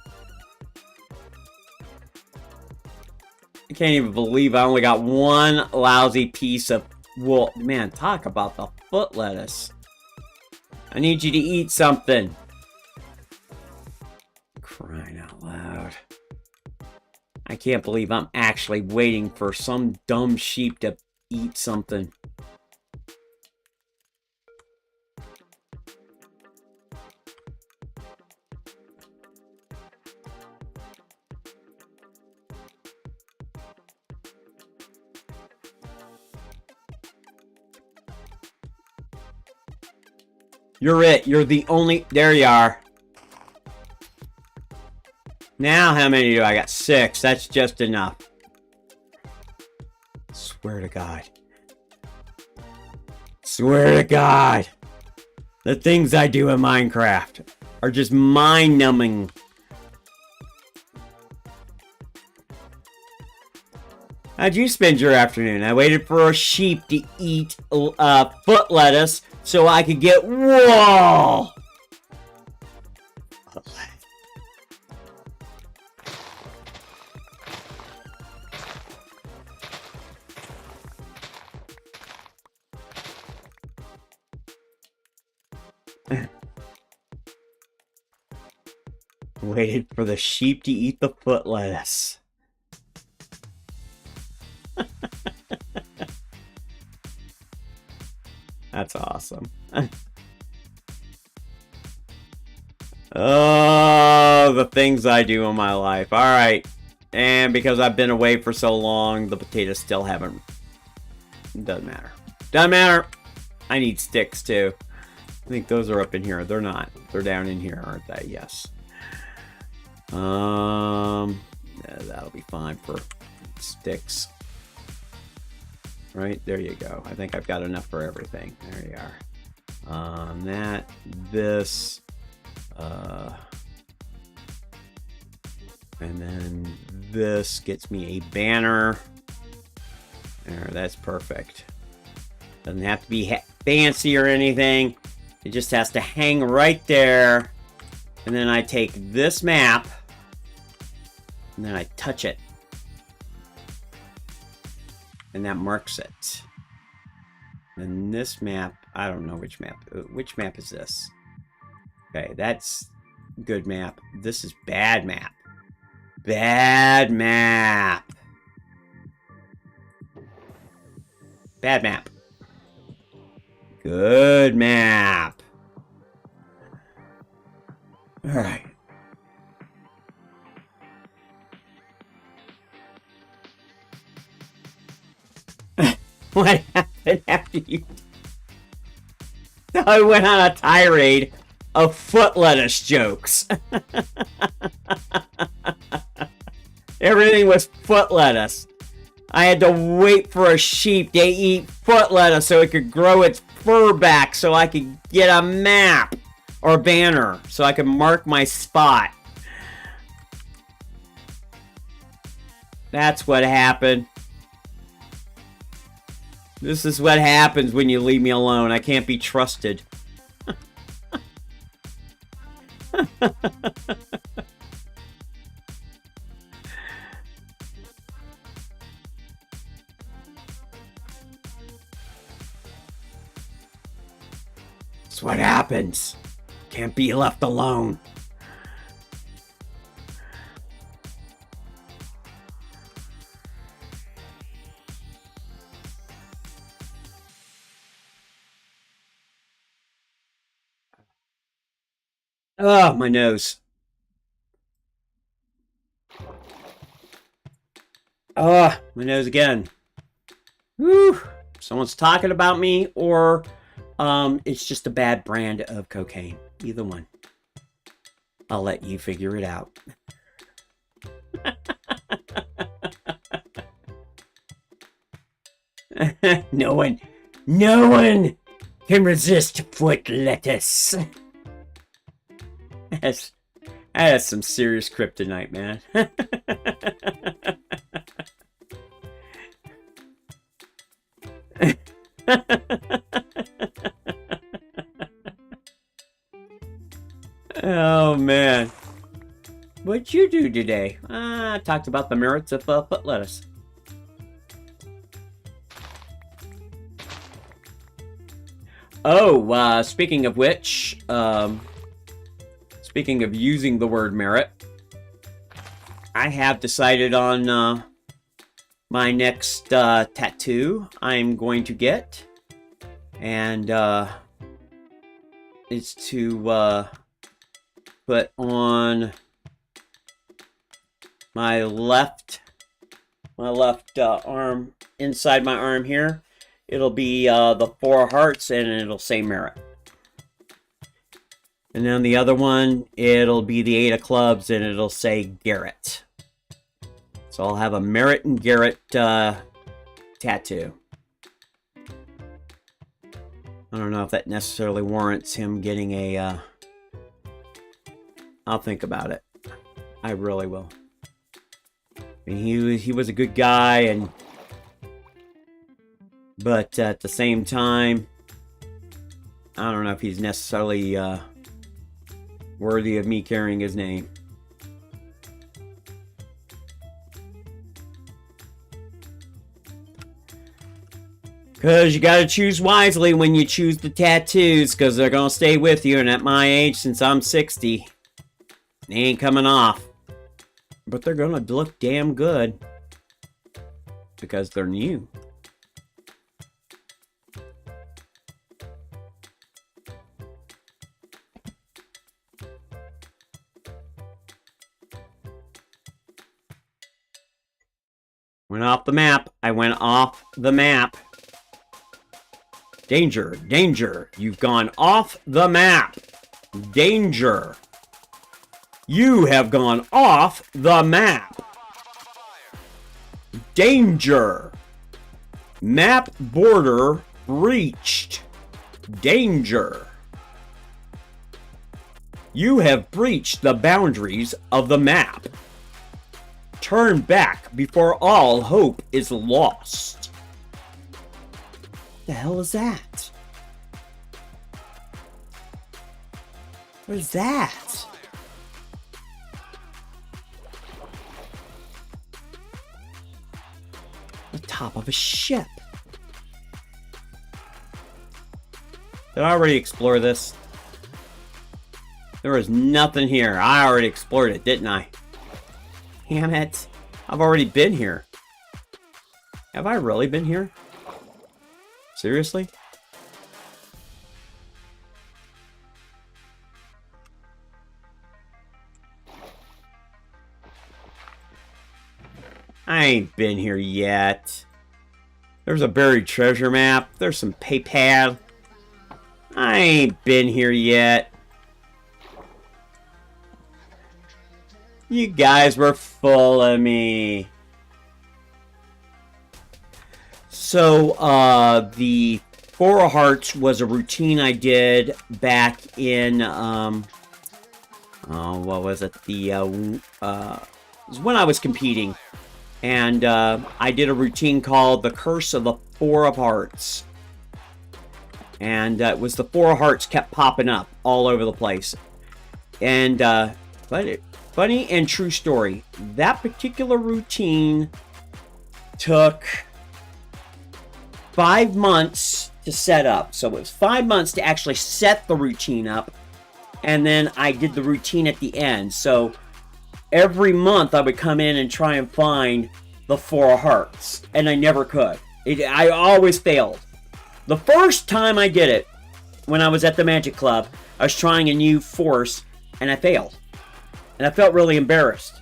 I can't even believe I only got one lousy piece of wool. Man, talk about the foot lettuce. I need you to eat something. Crying out loud. I can't believe I'm actually waiting for some dumb sheep to eat something. You're it. You're the only... There you are. Now, how many do I got? 6. That's just enough. Swear to God. Swear to God. The things I do in Minecraft are just mind-numbing. How'd you spend your afternoon? I waited for a sheep to eat foot lettuce so I could get wool. Waited for the sheep to eat the foot lettuce. That's awesome. Oh, the things I do in my life. All right. And because I've been away for so long, the potatoes still haven't... Doesn't matter. Doesn't matter. I need sticks, too. I think those are up in here. They're not. They're down in here, aren't they? Yes. Yeah, that'll be fine for sticks. Right, there you go. I think I've got enough for everything. There you are. That, this, and then this gets me a banner. There, that's perfect. Doesn't have to be fancy or anything. It just has to hang right there. And then I take this map, and then I touch it. And that marks it. And this map, I don't know which map. Which map is this? Okay, that's good map. This is bad map. Bad map. Bad map. Good map. All right. What happened after you... I went on a tirade of foot lettuce jokes. Everything was foot lettuce. I had to wait for a sheep to eat foot lettuce so it could grow its fur back so I could get a map or banner so I could mark my spot. That's what happened. This is what happens when you leave me alone. I can't be trusted. That's what happens. Can't be left alone. Oh, my nose. Oh, my nose again. Whew. Someone's talking about me, or it's just a bad brand of cocaine. Either one. I'll let you figure it out. No one can resist foot lettuce. That has some serious kryptonite, man. Oh, man. What'd you do today? I talked about the merits of foot lettuce. Oh, speaking of which, speaking of using the word merit, I have decided on my next tattoo I'm going to get. And it's to put on my left arm, inside my arm here. It'll be the 4 hearts, and it'll say merit. And then the other one, it'll be the 8 of clubs, and it'll say Garrett. So I'll have a Merritt and Garrett tattoo. I don't know if that necessarily warrants him getting a... I'll think about it. I really will. I mean, he was a good guy, but at the same time, I don't know if he's necessarily worthy of me carrying his name. Because you got to choose wisely when you choose the tattoos, because they're going to stay with you. And at my age, since I'm 60, they ain't coming off. But they're going to look damn good. Because they're new. Went off the map. I went off the map. Danger, danger. You've gone off the map. Danger. You have gone off the map. Danger. Map border breached. Danger. You have breached the boundaries of the map. Turn back before all hope is lost. The hell is that? What is that? The top of a ship. Did I already explore this? There was nothing here. I already explored it, didn't I? Damn it. I've already been here. Have I really been here? Seriously? I ain't been here yet. There's a buried treasure map. There's some PayPal. I ain't been here yet. You guys were full of me. So, the Four of Hearts was a routine I did back in, what was it? It was when I was competing. And, I did a routine called The Curse of the Four of Hearts. And, it was the Four of Hearts kept popping up all over the place. And, funny and true story. That particular routine took 5 months to set up. So it was 5 months to actually set the routine up. And then I did the routine at the end. So every month I would come in and try and find the Four of Hearts. And I never could. I always failed. The first time I did it, when I was at the Magic Club, I was trying a new force and I failed. And I felt really embarrassed.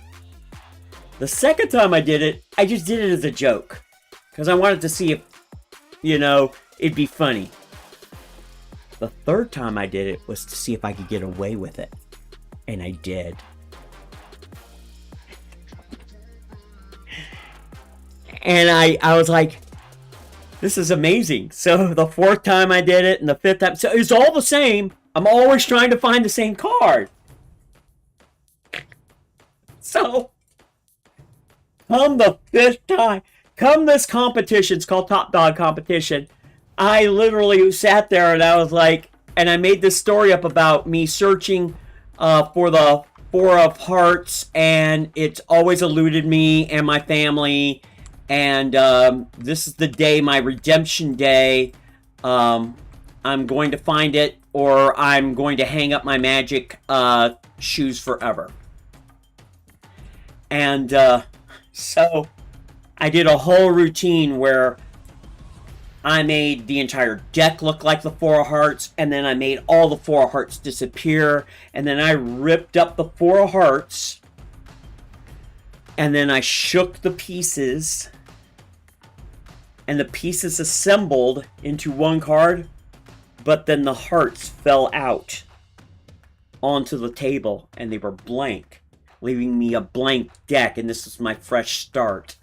The second time I did it, I just did it as a joke. Because I wanted to see if, you know, it'd be funny. The third time I did it was to see if I could get away with it. And I did. And I was like, this is amazing. So the fourth time I did it and the fifth time. So it's all the same. I'm always trying to find the same card. So, come the fifth time, come this competition, it's called Top Dog Competition, I literally sat there and I was like, and I made this story up about me searching for the Four of Hearts, and it's always eluded me and my family, and this is the day, my redemption day. I'm going to find it, or I'm going to hang up my magic shoes forever. And so I did a whole routine where I made the entire deck look like the Four of Hearts, and then I made all the Four of Hearts disappear, and then I ripped up the Four of Hearts, and then I shook the pieces, and the pieces assembled into one card, but then the hearts fell out. onto the table, and they were blank, leaving me a blank deck, and this is my fresh start.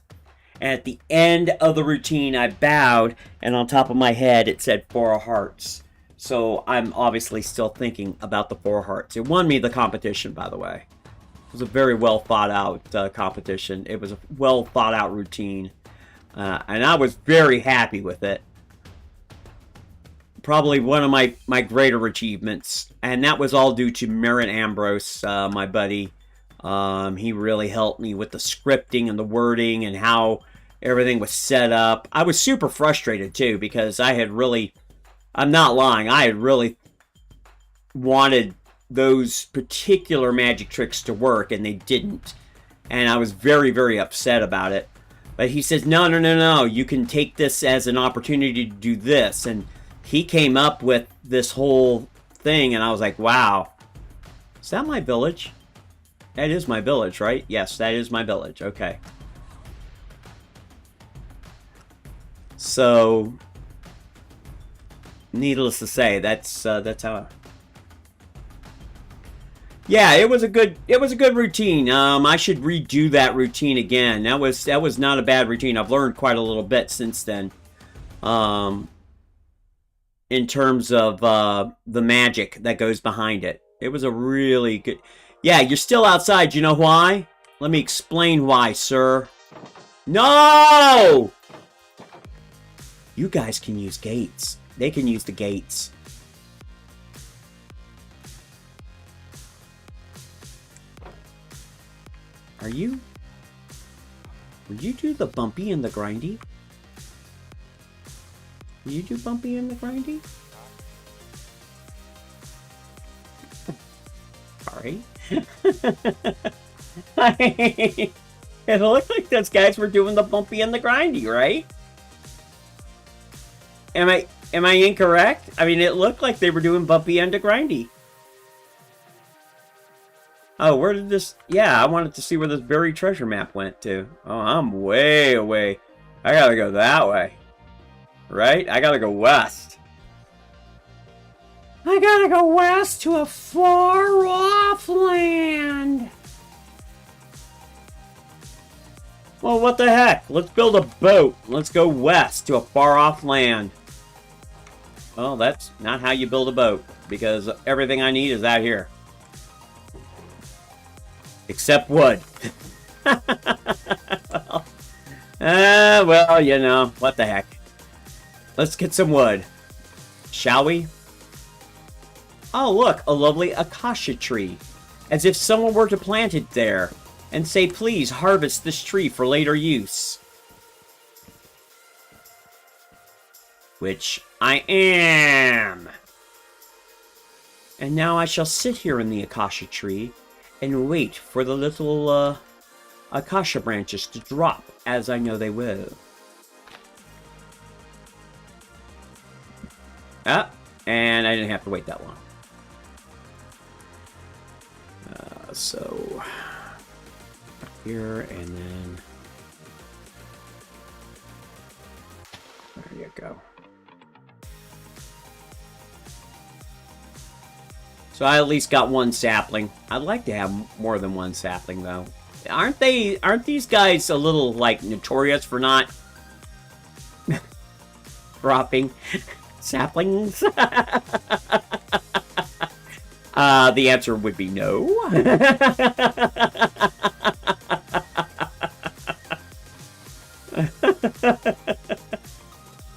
And at the end of the routine, I bowed, and on top of my head, it said 4 of hearts. So I'm obviously still thinking about the 4 hearts. It won me the competition, by the way. It was a very well thought out competition. It was a well thought out routine. And I was very happy with it. Probably one of my greater achievements. And that was all due to Merritt Ambrose, my buddy. He really helped me with the scripting and the wording and how everything was set up. I was super frustrated too because I had really, I'm not lying, I had really wanted those particular magic tricks to work and they didn't. And I was very, very upset about it. But he says, no, no, no, no, you can take this as an opportunity to do this. And he came up with this whole thing and I was like, wow, is that my village? That is my village, right? Yes, that is my village. Okay. So, needless to say, that's how. Yeah, it was a good routine. I should redo that routine again. That was not a bad routine. I've learned quite a little bit since then. In terms of the magic that goes behind it. It was a really good. Yeah, you're still outside. You know why? Let me explain why, sir. No! You guys can use gates. They can use the gates. Will you do the bumpy and the grindy? Will you do bumpy and the grindy? Sorry. It looked like those guys were doing the bumpy and the grindy, right? Am I incorrect? I mean, it looked like they were doing bumpy and the grindy. Oh, where did this... Yeah, I wanted to see where this buried treasure map went to. Oh, I'm way away. I gotta go that way. Right? I gotta go west. I gotta go west to a far-off land. Well, what the heck? Let's build a boat. Let's go west to a far-off land. Well, that's not how you build a boat, because everything I need is out here. Except wood. Well, you know, what the heck. Let's get some wood. Shall we? Oh, look, a lovely acacia tree. As if someone were to plant it there and say, please harvest this tree for later use. Which I am. And now I shall sit here in the acacia tree and wait for the little acacia branches to drop, as I know they will. Ah, and I didn't have to wait that long. So, here, and then... There you go. So I at least got one sapling. I'd like to have more than one sapling, though. Aren't these guys a little, like, notorious for not dropping saplings? The answer would be no.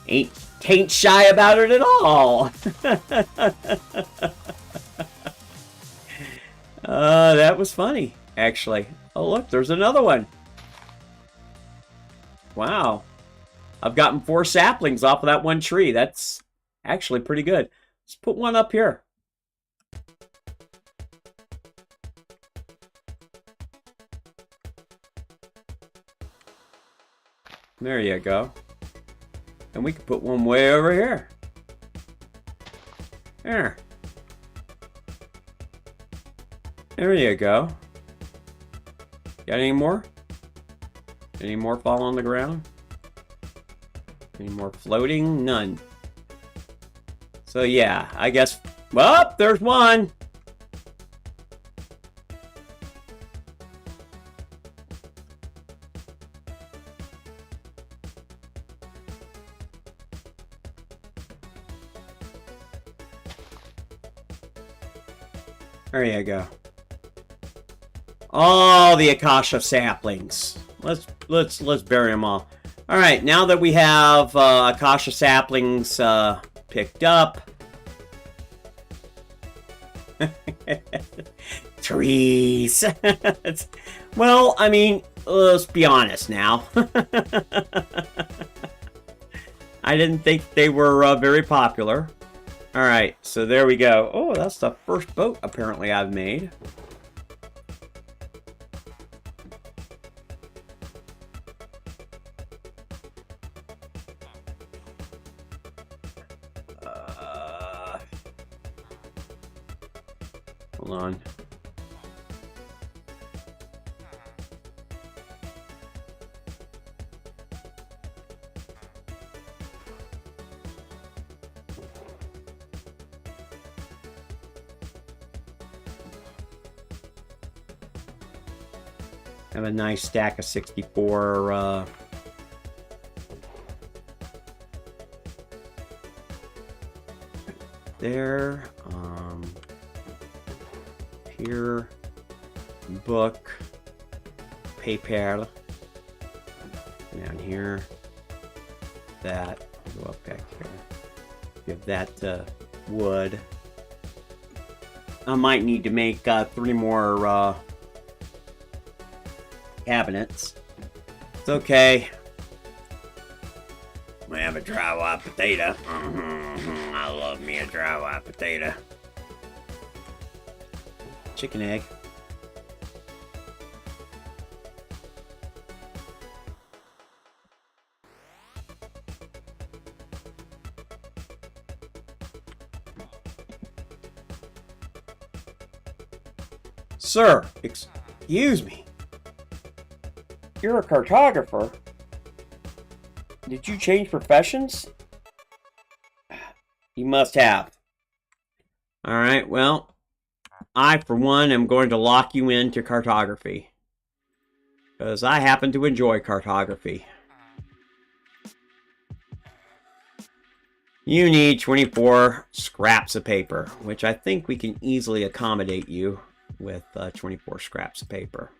Ain't shy about it at all. That was funny, actually. Oh, look, there's another one. Wow. I've gotten 4 saplings off of that one tree. That's actually pretty good. Let's put one up here. There you go. And we can put one way over here. There. There you go. Got any more? Any more fall on the ground? Any more floating? None. So yeah, I guess... Well, there's one! There you go. All the Akasha saplings. Let's bury them all. All right, now that we have Akasha saplings picked up. Trees. Well, I mean, let's be honest now. I didn't think they were very popular. All right, so there we go. Oh, that's the first boat apparently I've made. Hold on. Have a nice stack of 64 there. Here, book, paper. Down here, that. Go up back here. Give that wood. I might need to make 3 more cabinets. It's okay. I have a dry-wide potato. I love me a dry-wide potato. Chicken egg. Sir, excuse me. You're a cartographer. Did you change professions? You must have. Alright, well, I, for one, am going to lock you into cartography. Because I happen to enjoy cartography. You need 24 scraps of paper, which I think we can easily accommodate you with 24 scraps of paper.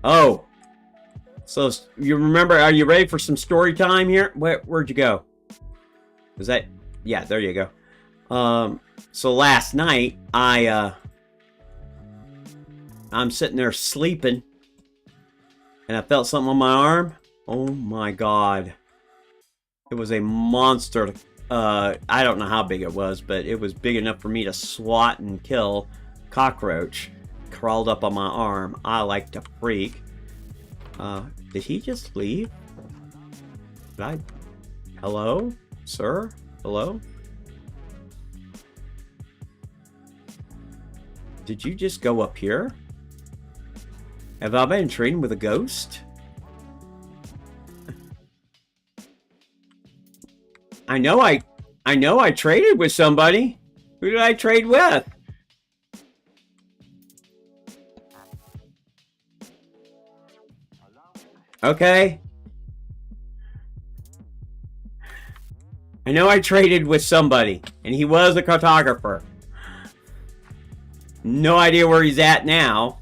Oh! So, you remember, are you ready for some story time here? Where'd you go? Is that... Yeah, there you go. So last night, I'm sitting there sleeping, and I felt something on my arm. Oh my god. It was a monster. I don't know how big it was, but it was big enough for me to swat and kill. Cockroach crawled up on my arm. I like to freak. Did he just leave? Did I... Hello? Sir? Hello? Did you just go up here? Have I been trading with a ghost? I know I traded with somebody. Who did I trade with? Okay. I know I traded with somebody, and he was a cartographer. No idea where he's at now.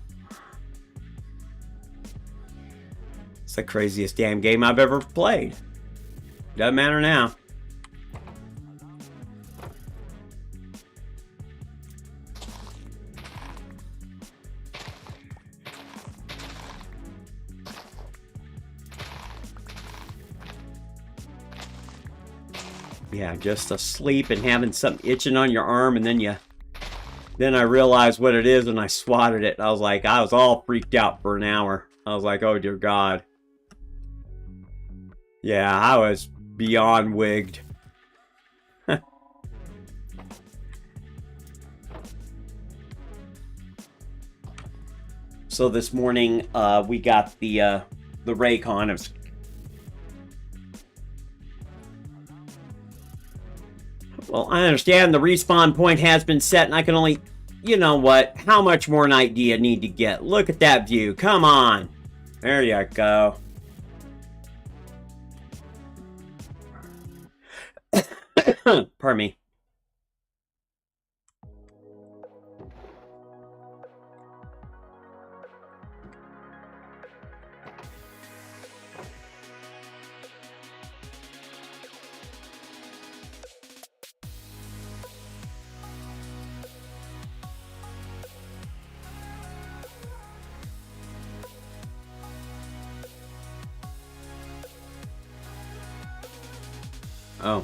It's the craziest damn game I've ever played. Doesn't matter now. Yeah, just asleep and having something itching on your arm, and then I realized what it is, and I swatted it. I was all freaked out for an hour. I was like, oh dear God. Yeah, I was beyond wigged. So this morning, we got the Raycon. It was... Well, I understand the respawn point has been set, and I can only... You know what? How much more night do you need to get? Look at that view. Come on. There you go. Pardon me. Oh.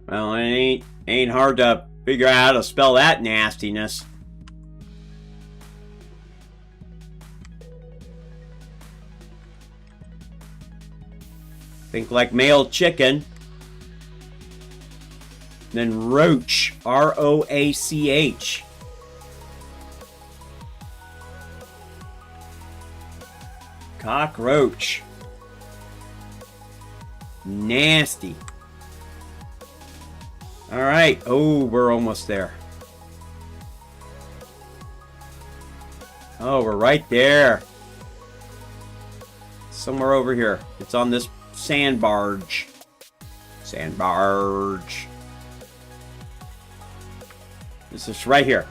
Well, it ain't hard to figure out how to spell that nastiness. Think like male chicken. Then roach. R-O-A-C-H. Cockroach. Nasty. Alright. Oh, we're almost there. Oh, we're right there. Somewhere over here. It's on this sand barge. Sand barge. This is right here.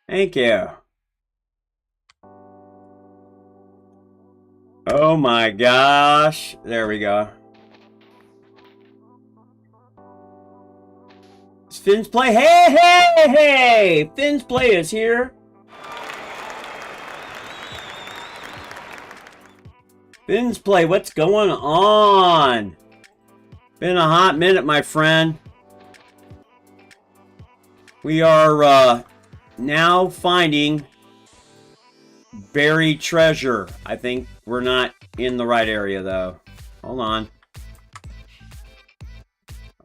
Thank you. Oh my gosh. There we go. It's Finn's Play. Hey, hey, hey! Finn's Play is here. Finn's Play, what's going on? Been a hot minute, my friend. We are now finding buried treasure. I think we're not in the right area, though. Hold on.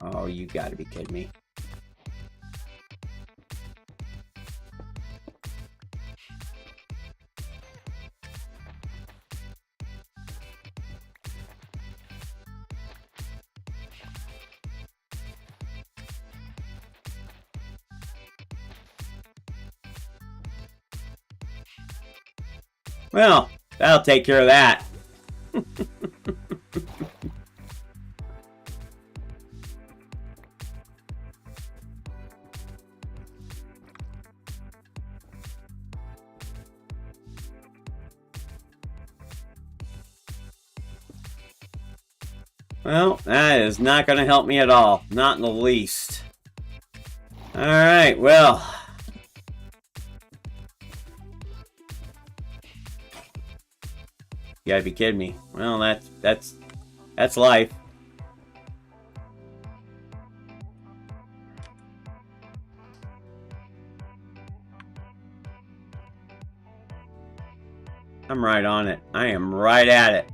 Oh, you gotta be kidding me. Well, that'll take care of that. Well, that is not going to help me at all. Not in the least. Alright, well. You gotta be kidding me. Well, that's life. I'm right on it. I am right at it.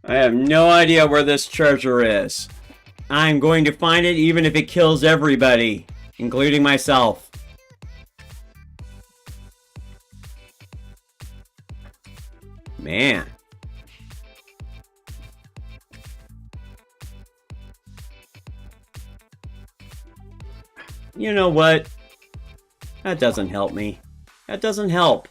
I have no idea where this treasure is. I'm going to find it even if it kills everybody, including myself. Man. You know what? That doesn't help me. That doesn't help.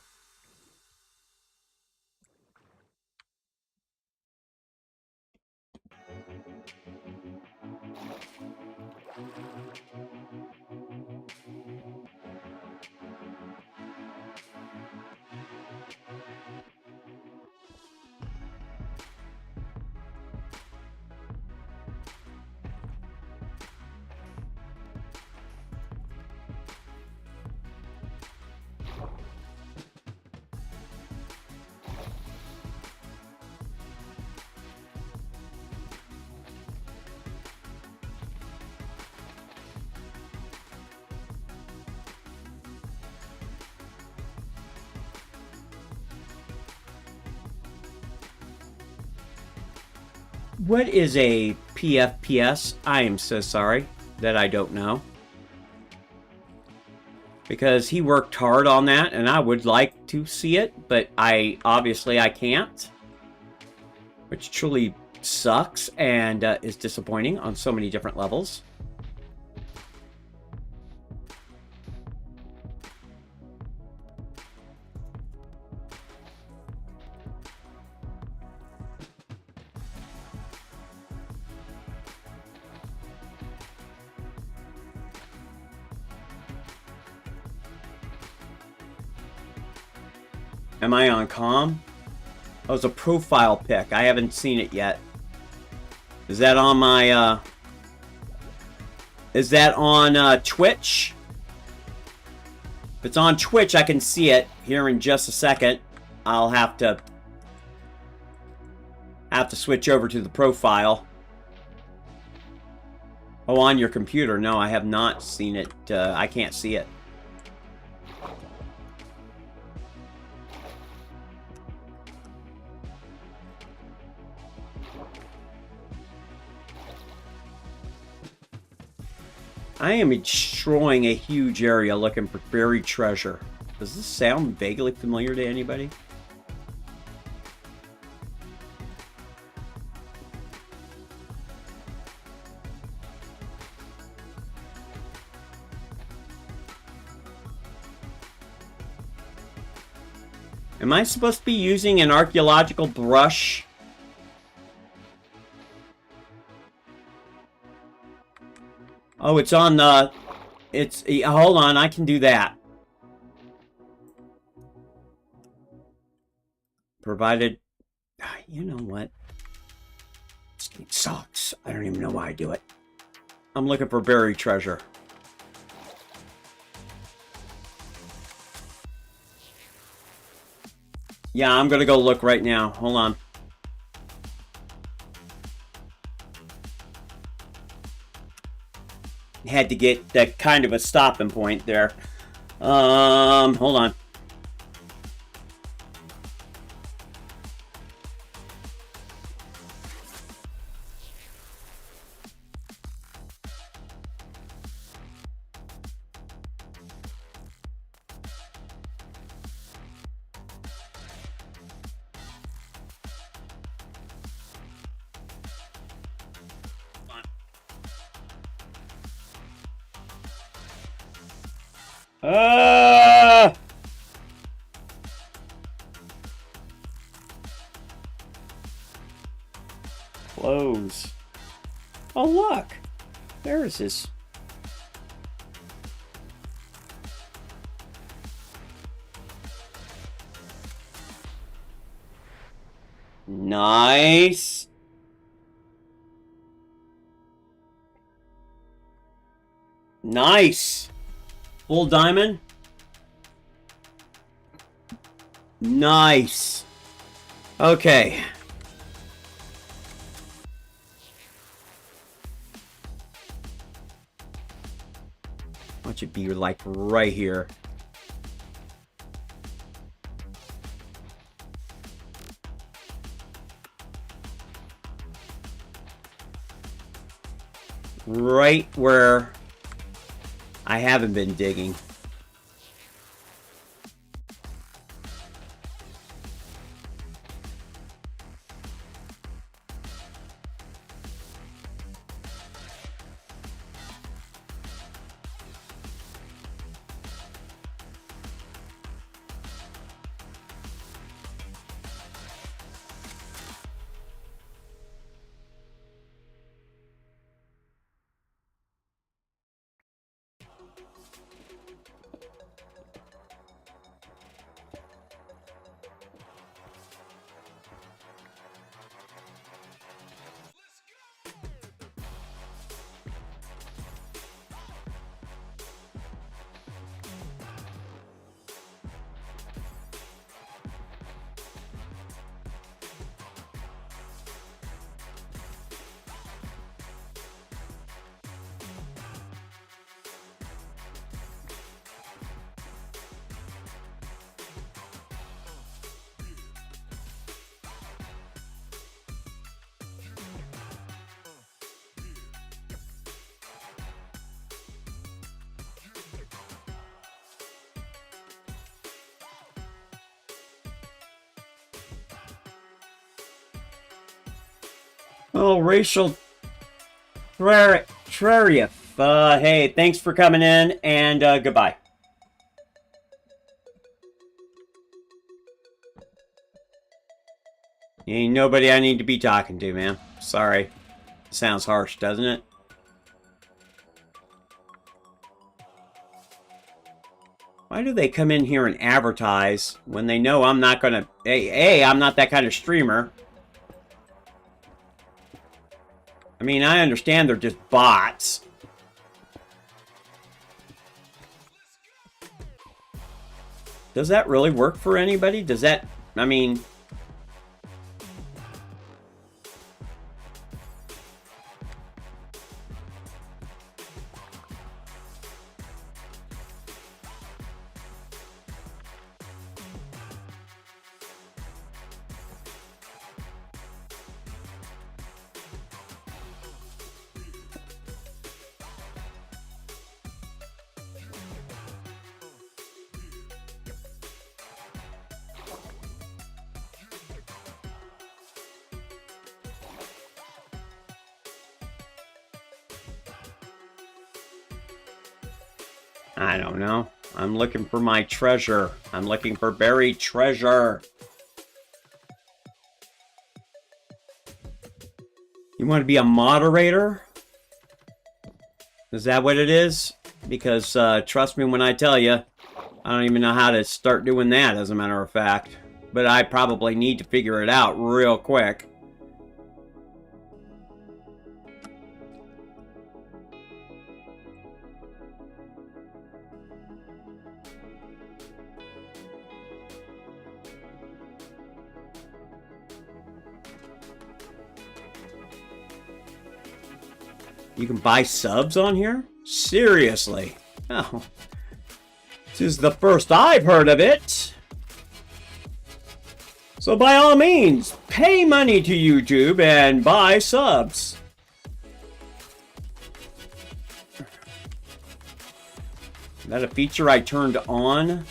What is a PFPS? I am so sorry that I don't know. Because he worked hard on that, and I would like to see it, but obviously I can't. Which truly sucks and is disappointing on so many different levels. Am I on comm? Oh, it's a profile pic. I haven't seen it yet. Is that on my, is that on, Twitch? If it's on Twitch, I can see it here in just a second. I'll have to switch over to the profile. Oh, on your computer. No, I have not seen it. I can't see it. I am destroying a huge area looking for buried treasure. Does this sound vaguely familiar to anybody? Am I supposed to be using an archaeological brush? Oh, it's on the... Hold on, I can do that. Provided... You know what? This game sucks. I don't even know why I do it. I'm looking for buried treasure. Yeah, I'm gonna go look right now. Hold on. Had to get that kind of a stopping point there. Hold on. Close. Oh, look. There's his... Nice. Nice. Full diamond. Nice. Okay. Watch it be like right here. Right where I haven't been digging. Oh, racial Trarief. Hey, thanks for coming in, and goodbye. You ain't nobody I need to be talking to, man. Sorry. Sounds harsh, doesn't it? Why do they come in here and advertise when they know I'm not gonna... Hey, I'm not that kind of streamer. I mean, I understand they're just bots. Does that really work for anybody? Does that... I mean... I don't know. I'm looking for my treasure. I'm looking for buried treasure. You want to be a moderator? Is that what it is? Because trust me when I tell you, I don't even know how to start doing that, as a matter of fact. But I probably need to figure it out real quick. You can buy subs on here? Seriously? Oh. This is the first I've heard of it. So by all means, pay money to YouTube and buy subs. Is that a feature I turned on?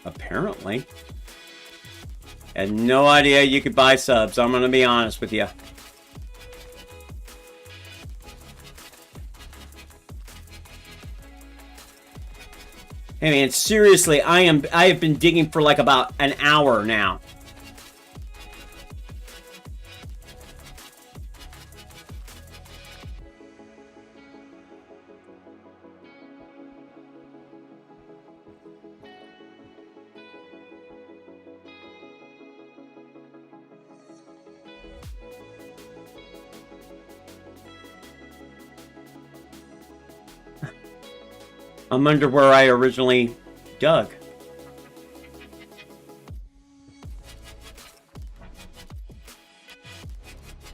Apparently. Had no idea you could buy subs. I'm gonna be honest with you. Hey man, seriously, I have been digging for like about an hour now. I'm under where I originally dug.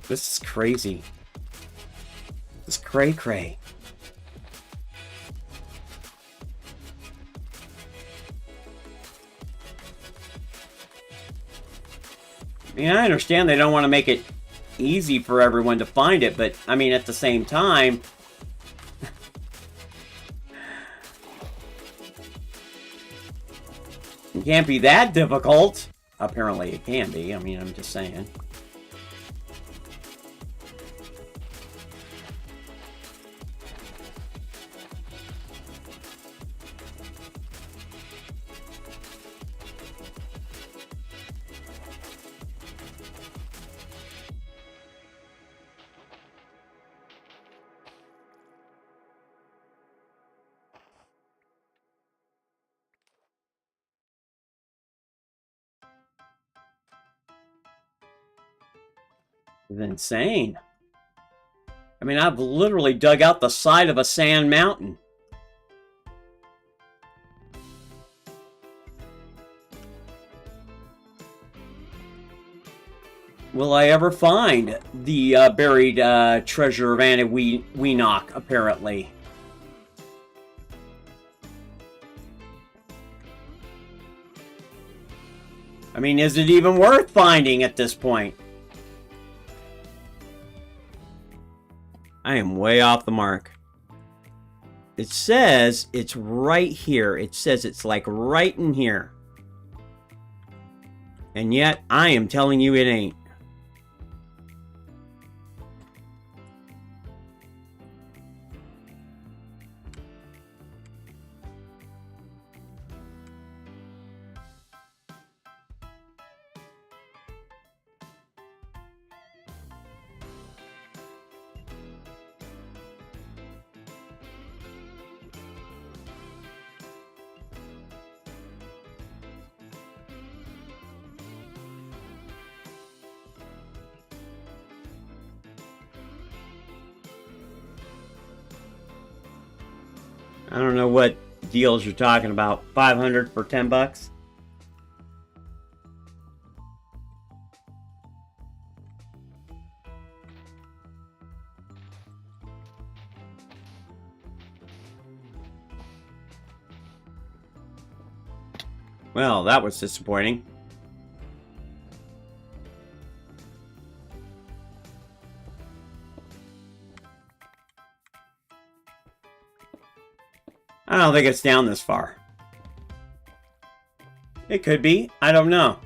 This is crazy. This is cray-cray. I mean, I understand they don't want to make it easy for everyone to find it, but I mean, at the same time, it can't be that difficult. Apparently it can be. I mean, I'm just saying. It's insane. I mean, I've literally dug out the side of a sand mountain. Will I ever find the buried treasure of Anna Weenock, apparently? I mean, is it even worth finding at this point? I am way off the mark. It says it's right here. It says it's like right in here. And yet, I am telling you it ain't. I don't know what deals you're talking about. 500 for 10 bucks? Well, that was disappointing. I don't think it's down this far. It could be. I don't know.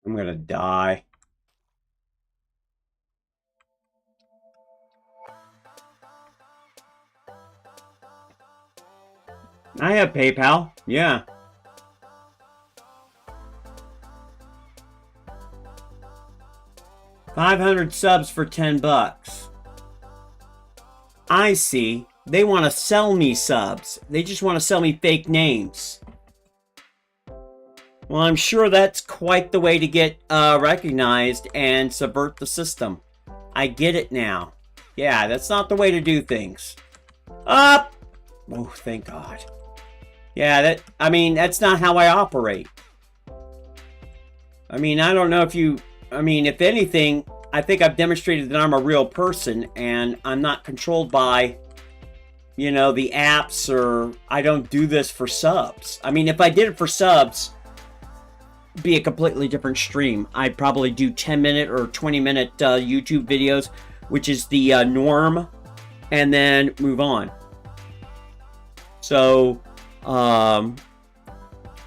I'm gonna die. I have PayPal. Yeah. $500 subs for 10 bucks. I see. They want to sell me subs. They just want to sell me fake names. Well, I'm sure that's quite the way to get recognized and subvert the system. I get it now. Yeah, that's not the way to do things. Up! Oh, thank God. Yeah, that's not how I operate. I mean, I don't know if you... I mean, if anything, I think I've demonstrated that I'm a real person and I'm not controlled by, you know, the apps, or I don't do this for subs. I mean, if I did it for subs, it'd be a completely different stream. I'd probably do 10-minute or 20-minute YouTube videos, which is the norm, and then move on. So,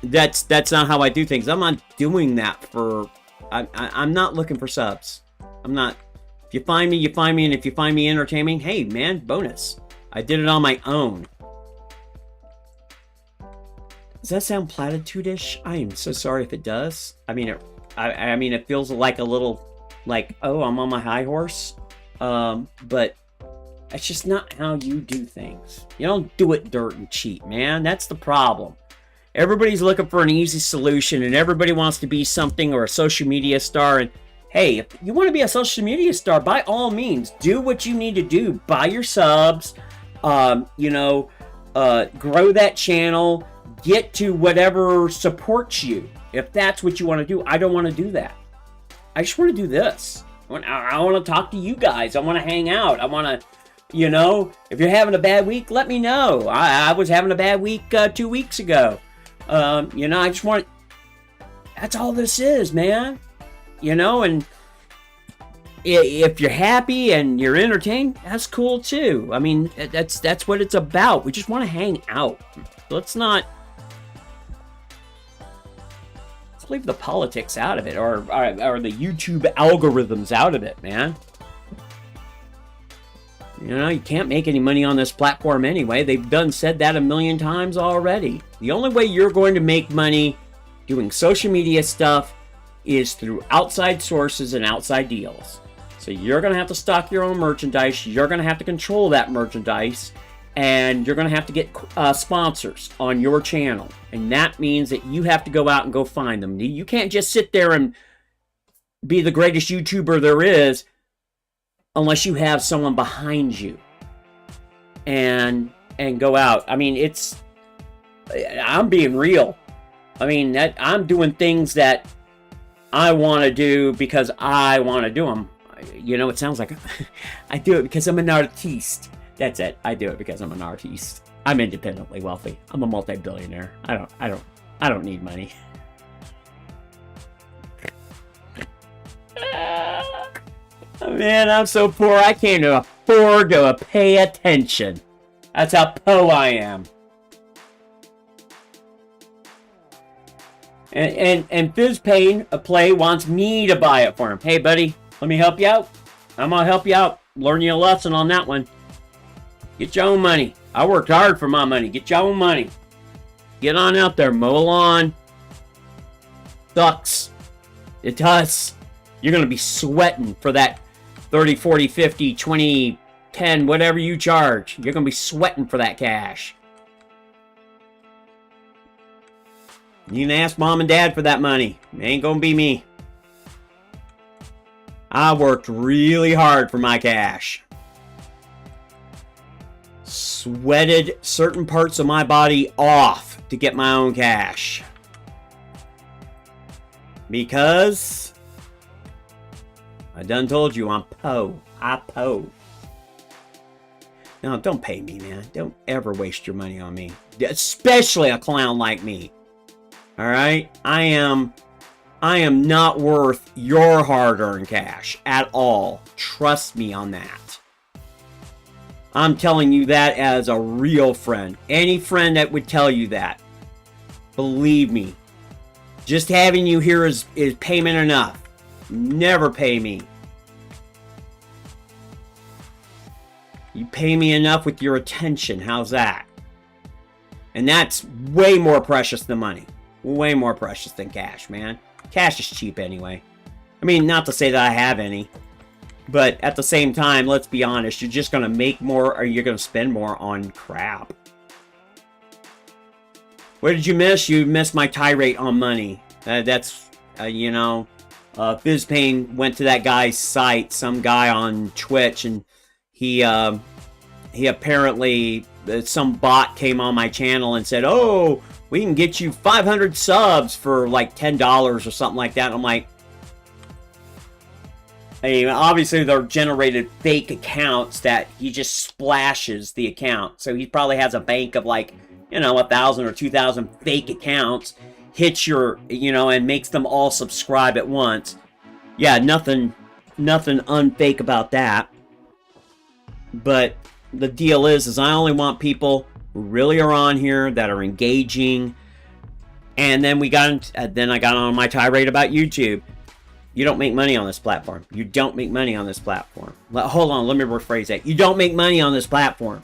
that's not how I do things. I'm not doing that for... I'm not looking for subs. I'm not. If you find me, you find me, and if you find me entertaining, hey, man, bonus. I did it on my own. Does that sound platitude-ish? I am so sorry if it does. I mean, it feels like a little, like, oh, I'm on my high horse. But that's just not how you do things. You don't do it dirt and cheap, man. That's the problem. Everybody's looking for an easy solution, and everybody wants to be something or a social media star. And hey, if you want to be a social media star, by all means, do what you need to do. Buy your subs, grow that channel, get to whatever supports you. If that's what you want to do, I don't want to do that. I just want to do this. I want to talk to you guys. I want to hang out. I want to, if you're having a bad week, let me know. I was having a bad week 2 weeks ago. I just want... That's all this is, man. And if you're happy and you're entertained, that's cool too. I mean, that's what it's about. We just want to hang out. Let's leave the politics out of it, or the YouTube algorithms out of it, man. You can't make any money on this platform anyway. They've said that a million times already. The only way you're going to make money doing social media stuff is through outside sources and outside deals. So you're going to have to stock your own merchandise. You're going to have to control that merchandise. And you're going to have to get sponsors on your channel. And that means that you have to go out and go find them. You can't just sit there and be the greatest YouTuber there is unless you have someone behind you. And and go out. I mean, I'm being real. I mean, I'm doing things that I want to do because I want to do them. You know, it sounds like I do it because I'm an artiste. That's it. I do it because I'm an artiste. I'm independently wealthy. I'm a multi-billionaire. I don't need money. Man, I'm so poor I can't afford to pay attention. That's how po I am. And FizzPain a Play wants me to buy it for him. Hey, buddy, let me help you out. I'm gonna help you out. Learn you a lesson on that one. Get your own money. I worked hard for my money. Get your own money. Get on out there, mow a lawn. Sucks. It does. You're gonna be sweating for that 30, 40, 50, 20, 10, whatever you charge. You're gonna be sweating for that cash. You can ask mom and dad for that money. It ain't gonna be me. I worked really hard for my cash. Sweated certain parts of my body off to get my own cash. Because I done told you I'm po. I po. No, don't pay me, man. Don't ever waste your money on me. Especially a clown like me. Alright? I am not worth your hard-earned cash at all. Trust me on that. I'm telling you that as a real friend. Any friend that would tell you that. Believe me. Just having you here is payment enough. Never pay me. You pay me enough with your attention. How's that? And that's way more precious than money. Way more precious than cash, man. Cash is cheap anyway. I mean, not to say that I have any. But at the same time, let's be honest. You're just going to make more or you're going to spend more on crap. What did you miss? You missed my tirade on money. You know, FizzPain went to that guy's site, some guy on Twitch, and he apparently, some bot came on my channel and said, oh, we can get you 500 subs for like $10 or something like that. And I'm like, I mean, obviously they're generated fake accounts that he just splashes the account. So he probably has a bank of like, you know, 1,000 or 2,000 fake accounts, hits your, you know, and makes them all subscribe at once. Yeah, nothing unfake about that. But the deal is I only want people who really are on here that are engaging. And then I got on my tirade about YouTube. You don't make money on this platform. You don't make money on this platform. Hold on, let me rephrase that. You don't make money on this platform.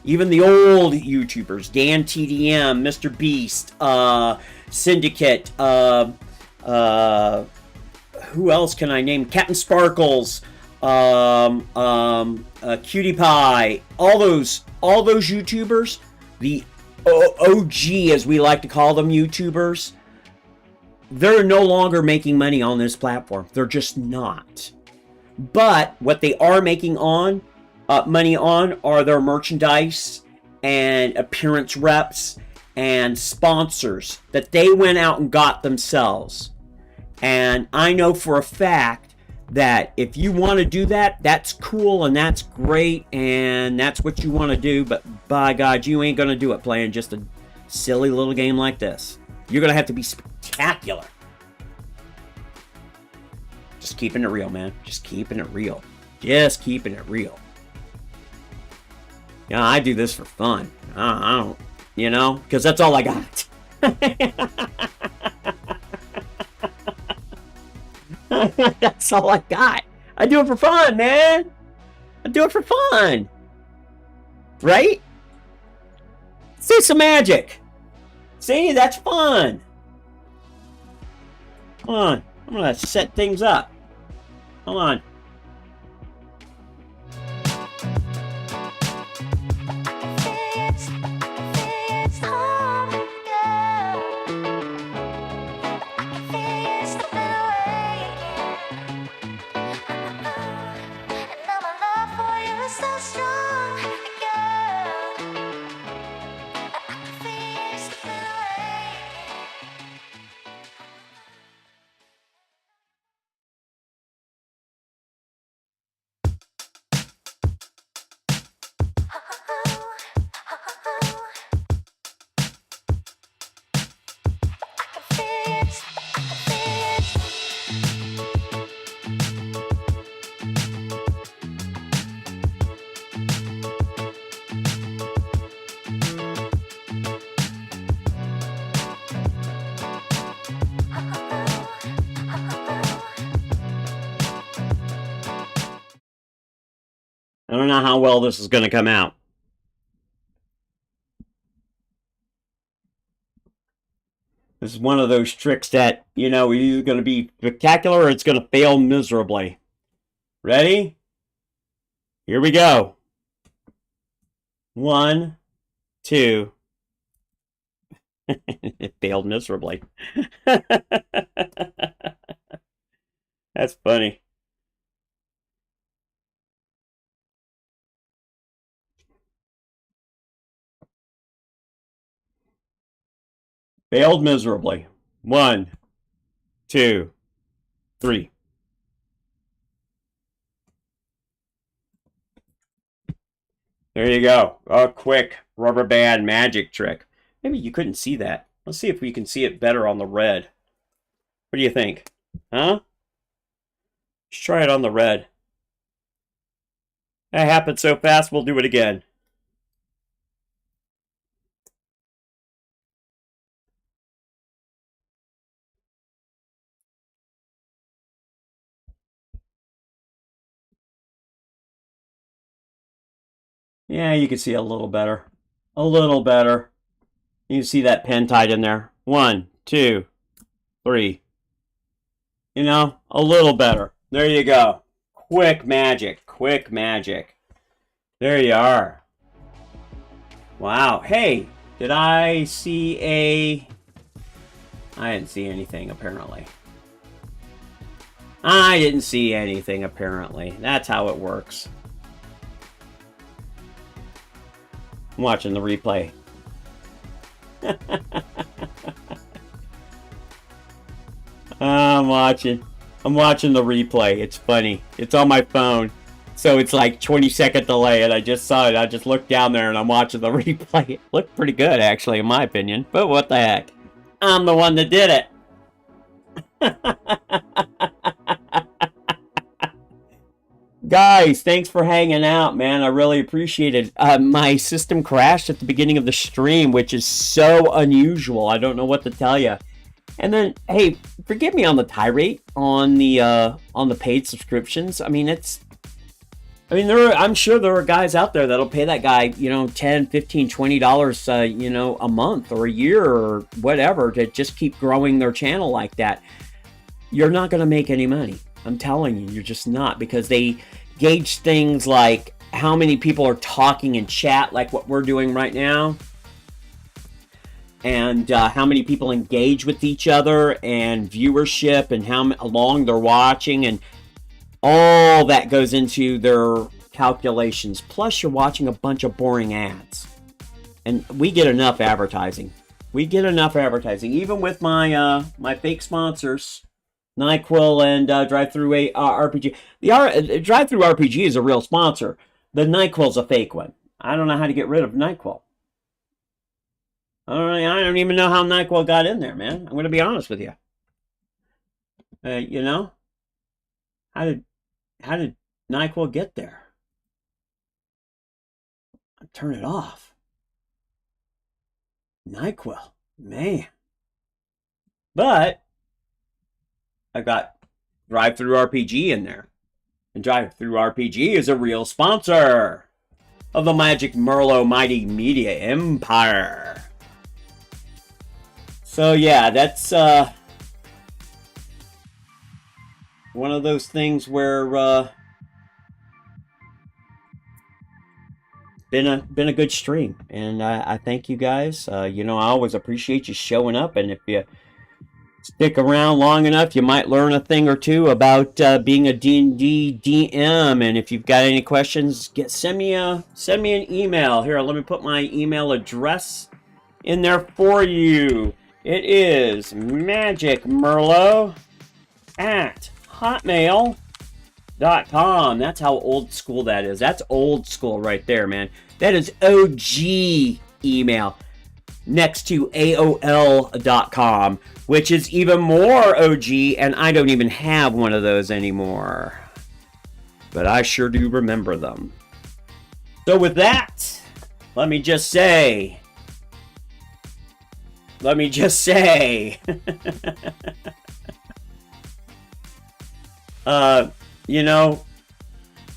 Even the old YouTubers, Dan TDM, Mr. Beast, Syndicate, who else can I name? Captain Sparkles, Cutie Pie, all those YouTubers, the OG as we like to call them YouTubers, they're no longer making money on this platform. They're just not. But what they are making money on are their merchandise and appearance reps and sponsors that they went out and got themselves. And I know for a fact that if you want to do that, that's cool and that's great and that's what you want to do, but by God, you ain't going to do it playing just a silly little game like this. You're going to have to be spectacular. Just keeping it real, man. Just keeping it real. Just keeping it real. Yeah, I do this for fun. I don't, you know, because that's all I got. That's all I got. I do it for fun, man. I do it for fun. Right? See some magic. See, that's fun. Come on. I'm going to set things up. Come on. So strong, girl. know how well this is going to come out. This is one of those tricks that, you know, either going to be spectacular or it's going to fail miserably. Ready? Here we go. 1, 2. It failed miserably. That's funny. Failed miserably. 1, 2, 3. There you go. A quick rubber band magic trick. Maybe you couldn't see that. Let's see if we can see it better on the red. What do you think? Huh? Let's try it on the red. That happened so fast, we'll do it again. Yeah, you can see a little better. A little better. You can see that pen tied in there. 1, 2, 3. You know, a little better. There you go. Quick magic. Quick magic. There you are. Wow. Hey, did I see a... I didn't see anything, apparently. I didn't see anything, apparently. That's how it works. I'm watching the replay. I'm watching the replay. It's funny. It's on my phone. So it's like 20-second delay, and I just saw it. I just looked down there, and I'm watching the replay. It looked pretty good, actually, in my opinion. But what the heck? I'm the one that did it. Guys, thanks for hanging out, man. I really appreciate it. My system crashed at the beginning of the stream, which is so unusual. I don't know what to tell you. And then, hey, forgive me on the tirade on the paid subscriptions. I mean, I'm sure there are guys out there that'll pay that guy, you know, $10, $15, $20, you know, a month or a year or whatever to just keep growing their channel like that. You're not going to make any money. I'm telling you, you're just not, because they gauge things like how many people are talking in chat, like what we're doing right now, and how many people engage with each other, and viewership, and how long they're watching, and all that goes into their calculations. Plus, you're watching a bunch of boring ads, and we get enough advertising. We get enough advertising, even with my my fake sponsors. NyQuil and Drive-Thru RPG. The Drive-Thru RPG is a real sponsor. The NyQuil's a fake one. I don't know how to get rid of NyQuil. I don't even know how NyQuil got in there, man. I'm going to be honest with you. You know, how did NyQuil get there? Turn it off. NyQuil, man. But I got Drive-Thru RPG in there. And Drive-Thru RPG is a real sponsor of the MagicMurlo Mighty Media Empire. So yeah, that's one of those things where been a good stream, and I thank you guys. You know, I always appreciate you showing up, and if you stick around long enough, you might learn a thing or two about being a D&D DM. And if you've got any questions, send me an email. Here, let me put my email address in there for you. It is magicmurlo@hotmail.com. That's how old school that is. That's old school right there, man. That is OG email. Next to AOL.com, which is even more OG, and I don't even have one of those anymore. But I sure do remember them. So with that, let me just say, you know,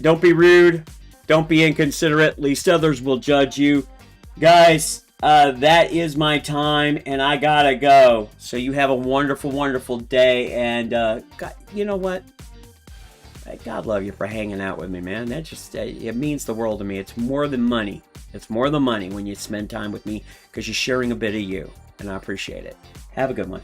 don't be rude, Don't be inconsiderate, least others will judge you. Guys, that is my time, and I gotta go. So you have a wonderful, wonderful day, and God, you know what? God love you for hanging out with me, man. That just, it means the world to me. It's more than money. It's more than money when you spend time with me, because you're sharing a bit of you, and I appreciate it. Have a good one.